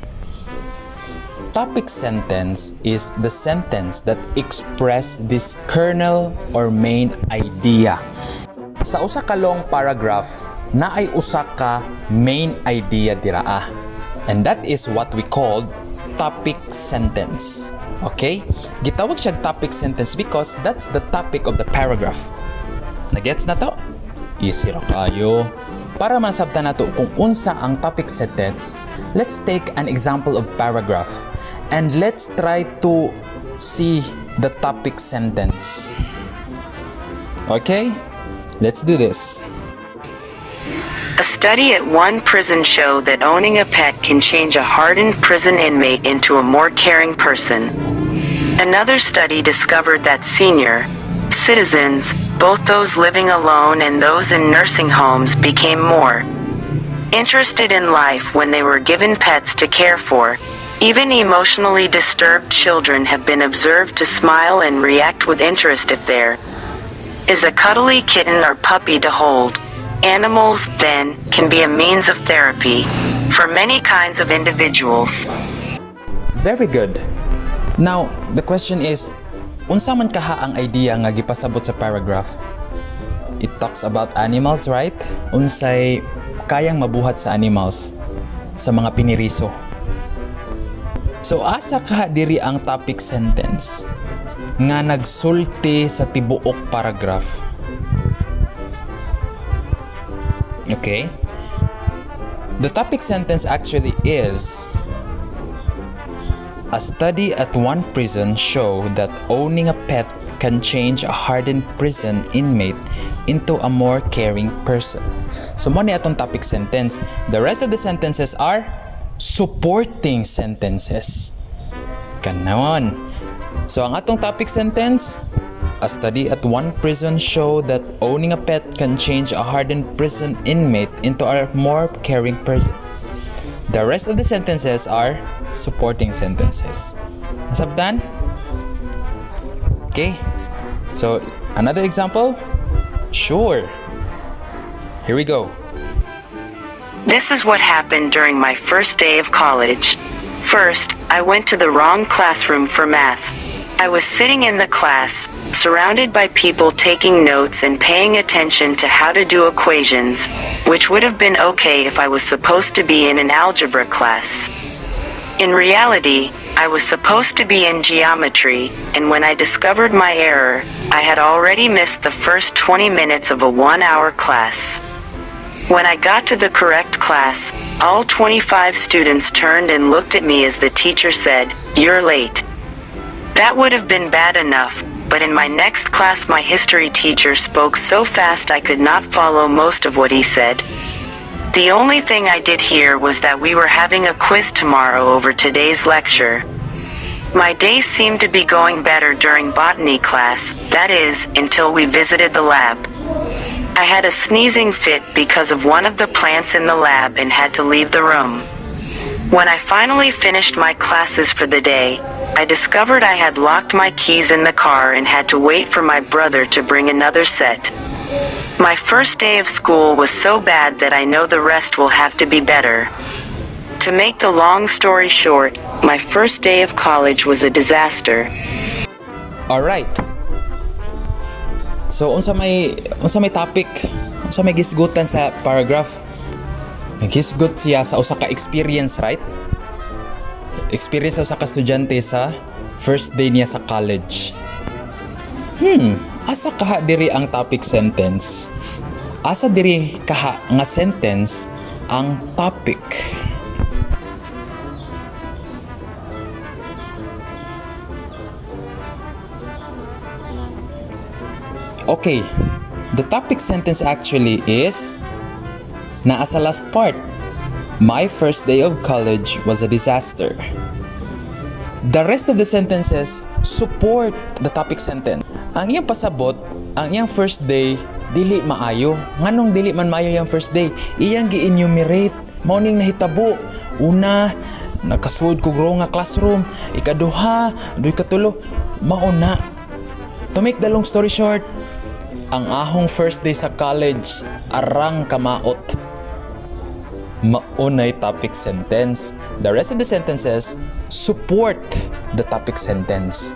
Topic sentence is the sentence that express this kernel or main idea. Sa usa ka long paragraph, naay usa ka main idea diraa. And that is what we call topic sentence. Okay? Gitawag siya topic sentence because that's the topic of the paragraph. Nagets na to? Easy ra kayo. Para masabtan nato kung unsa ang topic sentence, let's take an example of paragraph. And let's try to see the topic sentence. Okay? Let's do this. A study at one prison showed that owning a pet can change a hardened prison inmate into a more caring person. Another study discovered that senior citizens, both those living alone and those in nursing homes, became more interested in life when they were given pets to care for. Even emotionally disturbed children have been observed to smile and react with interest if there is a cuddly kitten or puppy to hold. Animals, then, can be a means of therapy for many kinds of individuals. Very good. Now, the question is, unsa man kaha ang idea nga gipasabot sa paragraph? It talks about animals, right? Unsay kayang mabuhat sa animals, sa mga piniriso. So asa kaha diri ang topic sentence nga nagsulti sa tibuok paragraph? Okay? The topic sentence actually is: a study at one prison showed that owning a pet can change a hardened prison inmate into a more caring person. So mo ni atong topic sentence. The rest of the sentences are supporting sentences. Kanon. So ang atong topic sentence, a study at one prison showed that owning a pet can change a hardened prison inmate into a more caring person. The rest of the sentences are supporting sentences. Nasabtan? Okay. So another example? Sure. Here we go. This is what happened during my first day of college. First, I went to the wrong classroom for math. I was sitting in the class, surrounded by people taking notes and paying attention to how to do equations, which would have been okay if I was supposed to be in an algebra class. In reality, I was supposed to be in geometry, and when I discovered my error, I had already missed the first 20 minutes of a 1-hour class. When I got to the correct class, all 25 students turned and looked at me as the teacher said, "You're late." That would have been bad enough, but in my next class my history teacher spoke so fast I could not follow most of what he said. The only thing I did hear was that we were having a quiz tomorrow over today's lecture. My day seemed to be going better during botany class, that is, until we visited the lab. I had a sneezing fit because of one of the plants in the lab and had to leave the room. When I finally finished my classes for the day, I discovered I had locked my keys in the car and had to wait for my brother to bring another set. My first day of school was so bad that I know the rest will have to be better. To make the long story short, my first day of college was a disaster. Alright. So unsa may topic, unsa may gisgutan sa paragraph? Naghisgot siya sa usa ka experience, right? Experience sa usa ka estudyante sa first day niya sa college. Asa kaha diri ang topic sentence? Asa diri kaha nga sentence ang topic. Okay, the topic sentence actually is naa sa last part. My first day of college was a disaster. The rest of the sentences support the topic sentence. Ang iyang pasabot, ang iyang first day, dili maayo. Nganong dili man maayo yung first day? Iyang gi-enumerate. Morning nahitabo. Una, nakasuod ko nga classroom. Ikaduha, doy katulo. Mauna. To make the long story short, ang ahong first day sa college, arang kamaot. Maunay topic sentence. The rest of the sentences support the topic sentence.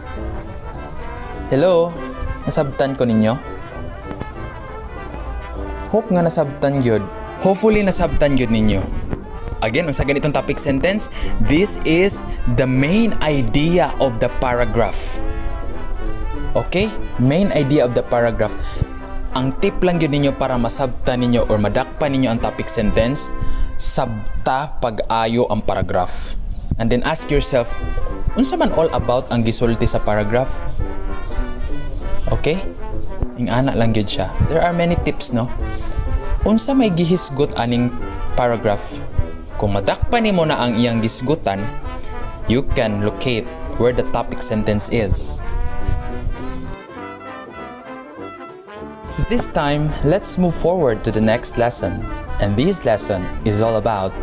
Hello? Nasabtan ko ninyo? Hope nga nasabtan yun. Hopefully nasabtan yun ninyo. Again, sa ganitong topic sentence, this is the main idea of the paragraph. Okay? Main idea of the paragraph. Ang tip lang yun ninyo para masabtan ninyo or madakpan ninyo ang topic sentence, sabta pag-ayo ang paragraph. And then ask yourself, unsa man all about ang gisulti sa paragraph? Okay? Ingana lang gyud siya. There are many tips, no? Unsa may gihisgot aning paragraph? Kung madakpan nimo na ang iyang gisgutan, you can locate where the topic sentence is. This time, let's move forward to the next lesson. And this lesson is all about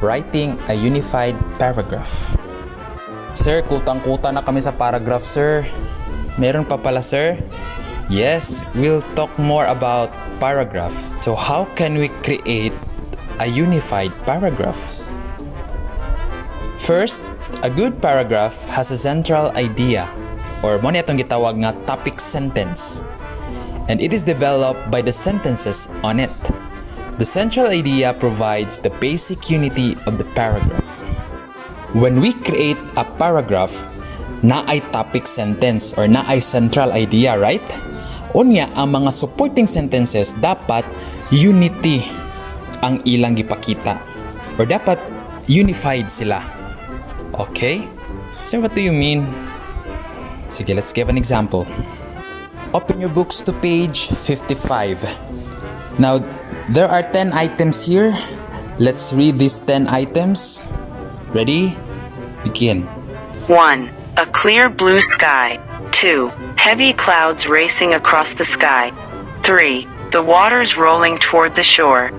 writing a unified paragraph. Sir, kutang-kuta na kami sa paragraph, sir. Meron pa pala, sir? Yes, we'll talk more about paragraph. So how can we create a unified paragraph? First, a good paragraph has a central idea, or mo itong gitawag nga topic sentence. And it is developed by the sentences on it. The central idea provides the basic unity of the paragraph. When we create a paragraph, na ay topic sentence or na ay central idea, right? Unya, ang mga supporting sentences dapat unity ang ilang gipakita or dapat unified sila. Okay? So what do you mean? Sige, let's give an example. Open your books to page 55. Now, there are 10 items here. Let's read these 10 items. Ready? Begin. 1. A clear blue sky. 2. Heavy clouds racing across the sky. 3. The waters rolling toward the shore.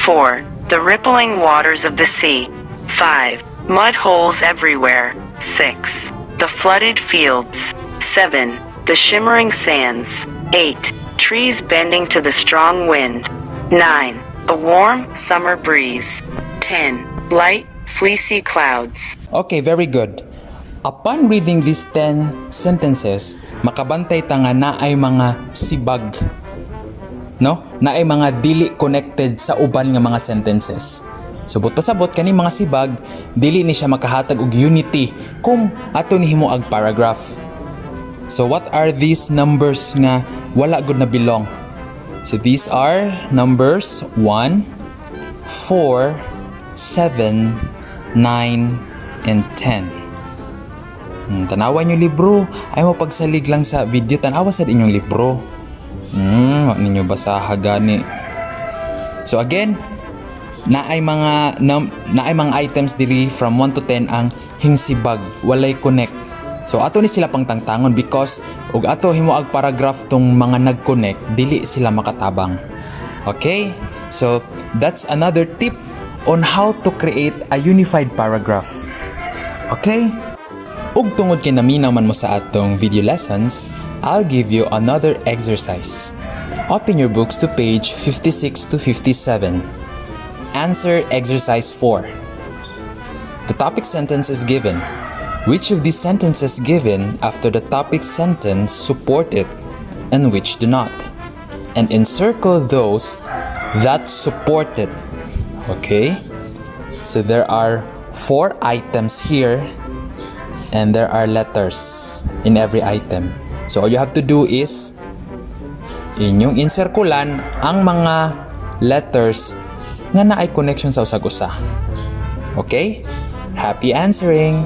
4. The rippling waters of the sea. 5. Mud holes everywhere. 6. The flooded fields. 7. The shimmering sands. 8. Trees bending to the strong wind. 9. A warm summer breeze. 10. Light, fleecy clouds. Okay, very good. Upon reading these 10 sentences, makabantay ta nga na ay mga sibag. No? Na ay mga dili connected sa uban nga mga sentences. Subot pasabot kani mga sibag, dili ni siya makahatag og unity kung ato nihimo ag paragraph. So what are these numbers nga wala gud na belong? So these are numbers 1, 4, 7, 9, and 10. Tanawa nyo libro. Ay mo pagsalig lang sa video, tanawa sa inyong libro. Wag ninyo basaha gani. So again, naay mga items diri from 1 to 10 ang hingsibag, walay connect. So ato ni sila pangtangtangon because ug ato himuag paragraph tong mga nag-connect, dili sila makatabang. Okay? So that's another tip on how to create a unified paragraph. Okay? Ug tungod kay naminaw man mo sa atong video lessons, I'll give you another exercise. Open your books to page 56 to 57. Answer exercise 4. The topic sentence is given. Which of these sentences given after the topic sentence support it and which do not? And encircle those that support it. Okay? So there are 4 items here and there are letters in every item. So all you have to do is inyong encirculan ang mga letters nga naay connection sa usag-usa. Okay? Happy answering!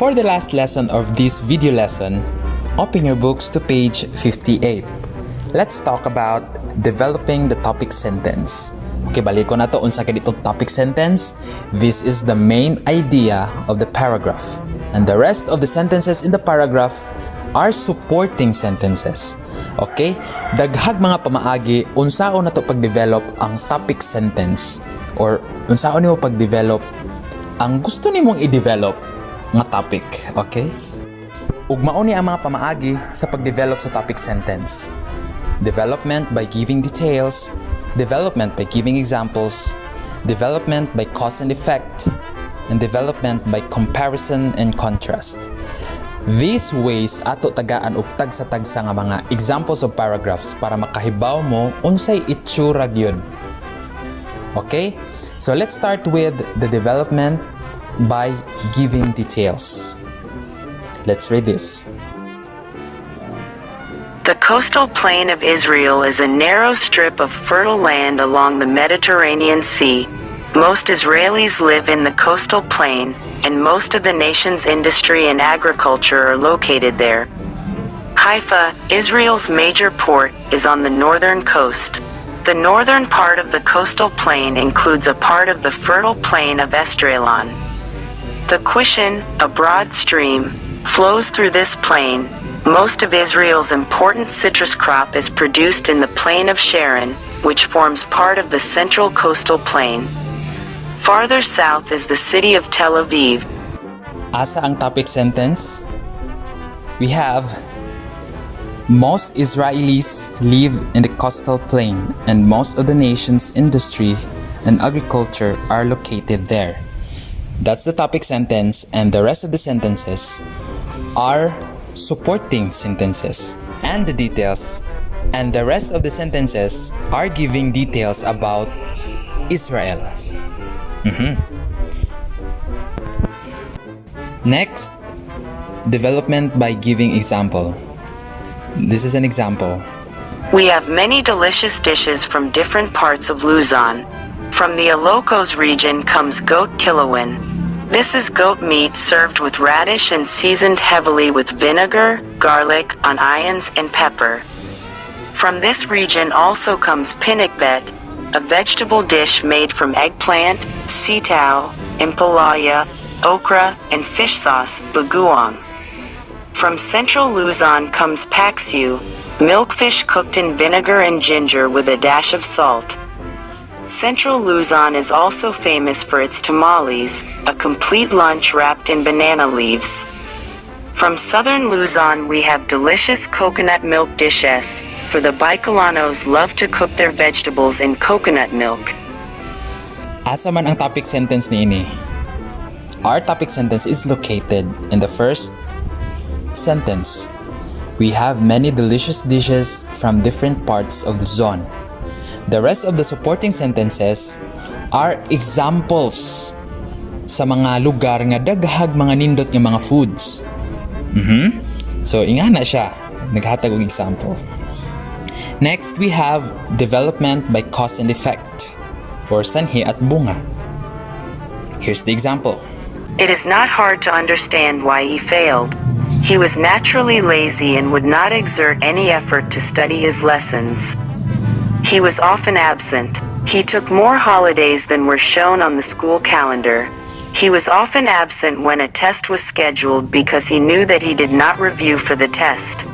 For the last lesson of this video lesson, open your books to page 58. Let's talk about developing the topic sentence. Okay, balik ko na to unsa kay ditong topic sentence. This is the main idea of the paragraph. And the rest of the sentences in the paragraph are supporting sentences. Okay? Daghag mga pamaagi unsaon na to pag-develop ang topic sentence or unsaon nimo pag-develop ang gusto nimong i-develop nga topic, okay? Ug mao ni ang mga pamaagi sa pag-develop sa topic sentence. Development by giving details, development by giving examples, development by cause and effect, and development by comparison and contrast. These ways ato tagaan og tagsa-tagsa nga mga examples of paragraphs para makahibaw mo unsay itsura gyud. Okay? So let's start with the development by giving details. Let's read this. The coastal plain of Israel is a narrow strip of fertile land along the Mediterranean Sea. Most Israelis live in the coastal plain, and most of the nation's industry and agriculture are located there. Haifa, Israel's major port, is on the northern coast. The northern part of the coastal plain includes a part of the fertile plain of Esdraelon. The Kishon, a broad stream, flows through this plain. Most of Israel's important citrus crop is produced in the plain of Sharon, which forms part of the central coastal plain. Farther south is the city of Tel Aviv. Asa ang topic sentence? We have most Israelis live in the coastal plain and most of the nation's industry and agriculture are located there. That's the topic sentence, and the rest of the sentences are supporting sentences. And the details and the rest of the sentences are giving details about Israel. Next, development by giving example. This is an example. We have many delicious dishes from different parts of Luzon. From the Ilocos region comes goat kilawin. This is goat meat served with radish and seasoned heavily with vinegar, garlic, onions, and pepper. From this region also comes pinakbet, a vegetable dish made from eggplant, sitaw, impalaya, okra, and fish sauce, bagoong. From central Luzon comes paksiw, milkfish cooked in vinegar and ginger with a dash of salt. Central Luzon is also famous for its tamales, a complete lunch wrapped in banana leaves. From southern Luzon we have delicious coconut milk dishes, for the Bicolanos love to cook their vegetables in coconut milk. Asa man ang topic sentence ni ini? Our topic sentence is located in the first sentence. We have many delicious dishes from different parts of the zone. The rest of the supporting sentences are examples sa mga lugar nga daghag mga nindot nga mga foods. So ingana siya, naghatag og example. Next, we have development by cause and effect, or sanhi at bunga. Here's the example. It is not hard to understand why he failed. He was naturally lazy and would not exert any effort to study his lessons. He was often absent. He took more holidays than were shown on the school calendar. He was often absent when a test was scheduled because he knew that he did not review for the test.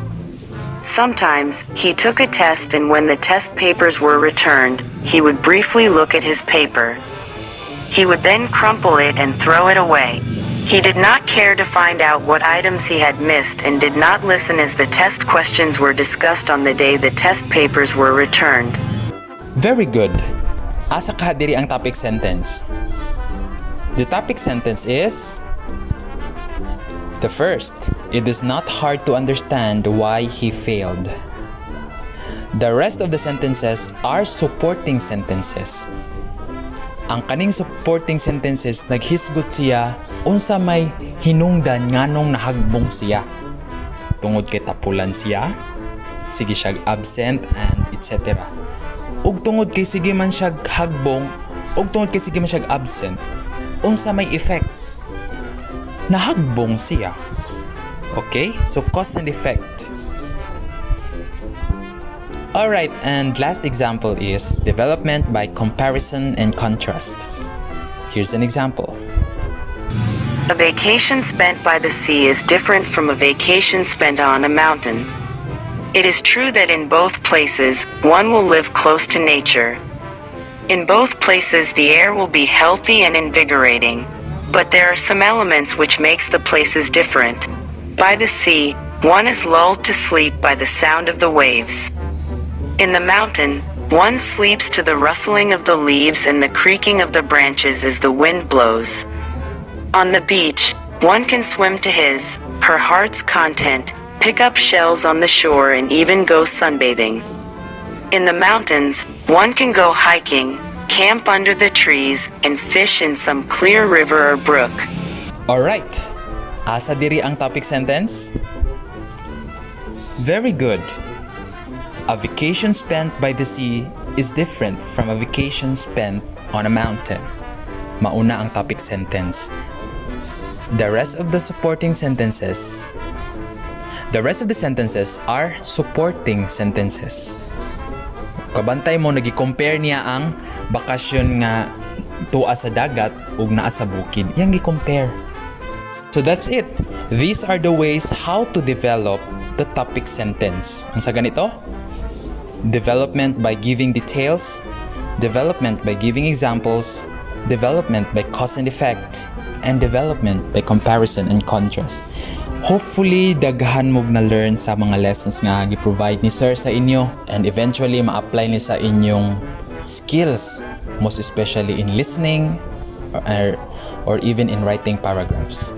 Sometimes, he took a test and when the test papers were returned, he would briefly look at his paper. He would then crumple it and throw it away. He did not care to find out what items he had missed and did not listen as the test questions were discussed on the day the test papers were returned. Very good. Asa ka diri ang topic sentence? The topic sentence is the first. It is not hard to understand why he failed. The rest of the sentences are supporting sentences. Ang kaning supporting sentences naghisgot siya unsa may hinungdan nganong nahagbong siya. Tungod kay tapulan siya, sige siya absent and etc. Ug tungod kay sige man siya hagbong, ug tungod kay sige man siya absent, unsa may effect? Nahagbong siya. Okay? So cause and effect. Alright, and last example is development by comparison and contrast. Here's an example. A vacation spent by the sea is different from a vacation spent on a mountain. It is true that in both places, one will live close to nature. In both places, the air will be healthy and invigorating, but there are some elements which makes the places different. By the sea, one is lulled to sleep by the sound of the waves. In the mountain, one sleeps to the rustling of the leaves and the creaking of the branches as the wind blows. On the beach, one can swim to her heart's content, pick up shells on the shore and even go sunbathing. In the mountains, one can go hiking, camp under the trees, and fish in some clear river or brook. Alright. Asa diri ang topic sentence? Very good. A vacation spent by the sea is different from a vacation spent on a mountain. Mauna ang topic sentence. The rest of the sentences are supporting sentences. Kabantay mo, nagi-compare niya ang bakasyon nga tuwa sa dagat ug naa sa bukid. Yang gi-compare. So that's it. These are the ways how to develop the topic sentence. Ang sa ganito, development by giving details, development by giving examples, development by cause and effect, and development by comparison and contrast. Hopefully, daghan mo na learn sa mga lessons nga gi-provide ni Sir sa inyo, and eventually ma-apply ni sa inyong skills, most especially in listening or even in writing paragraphs.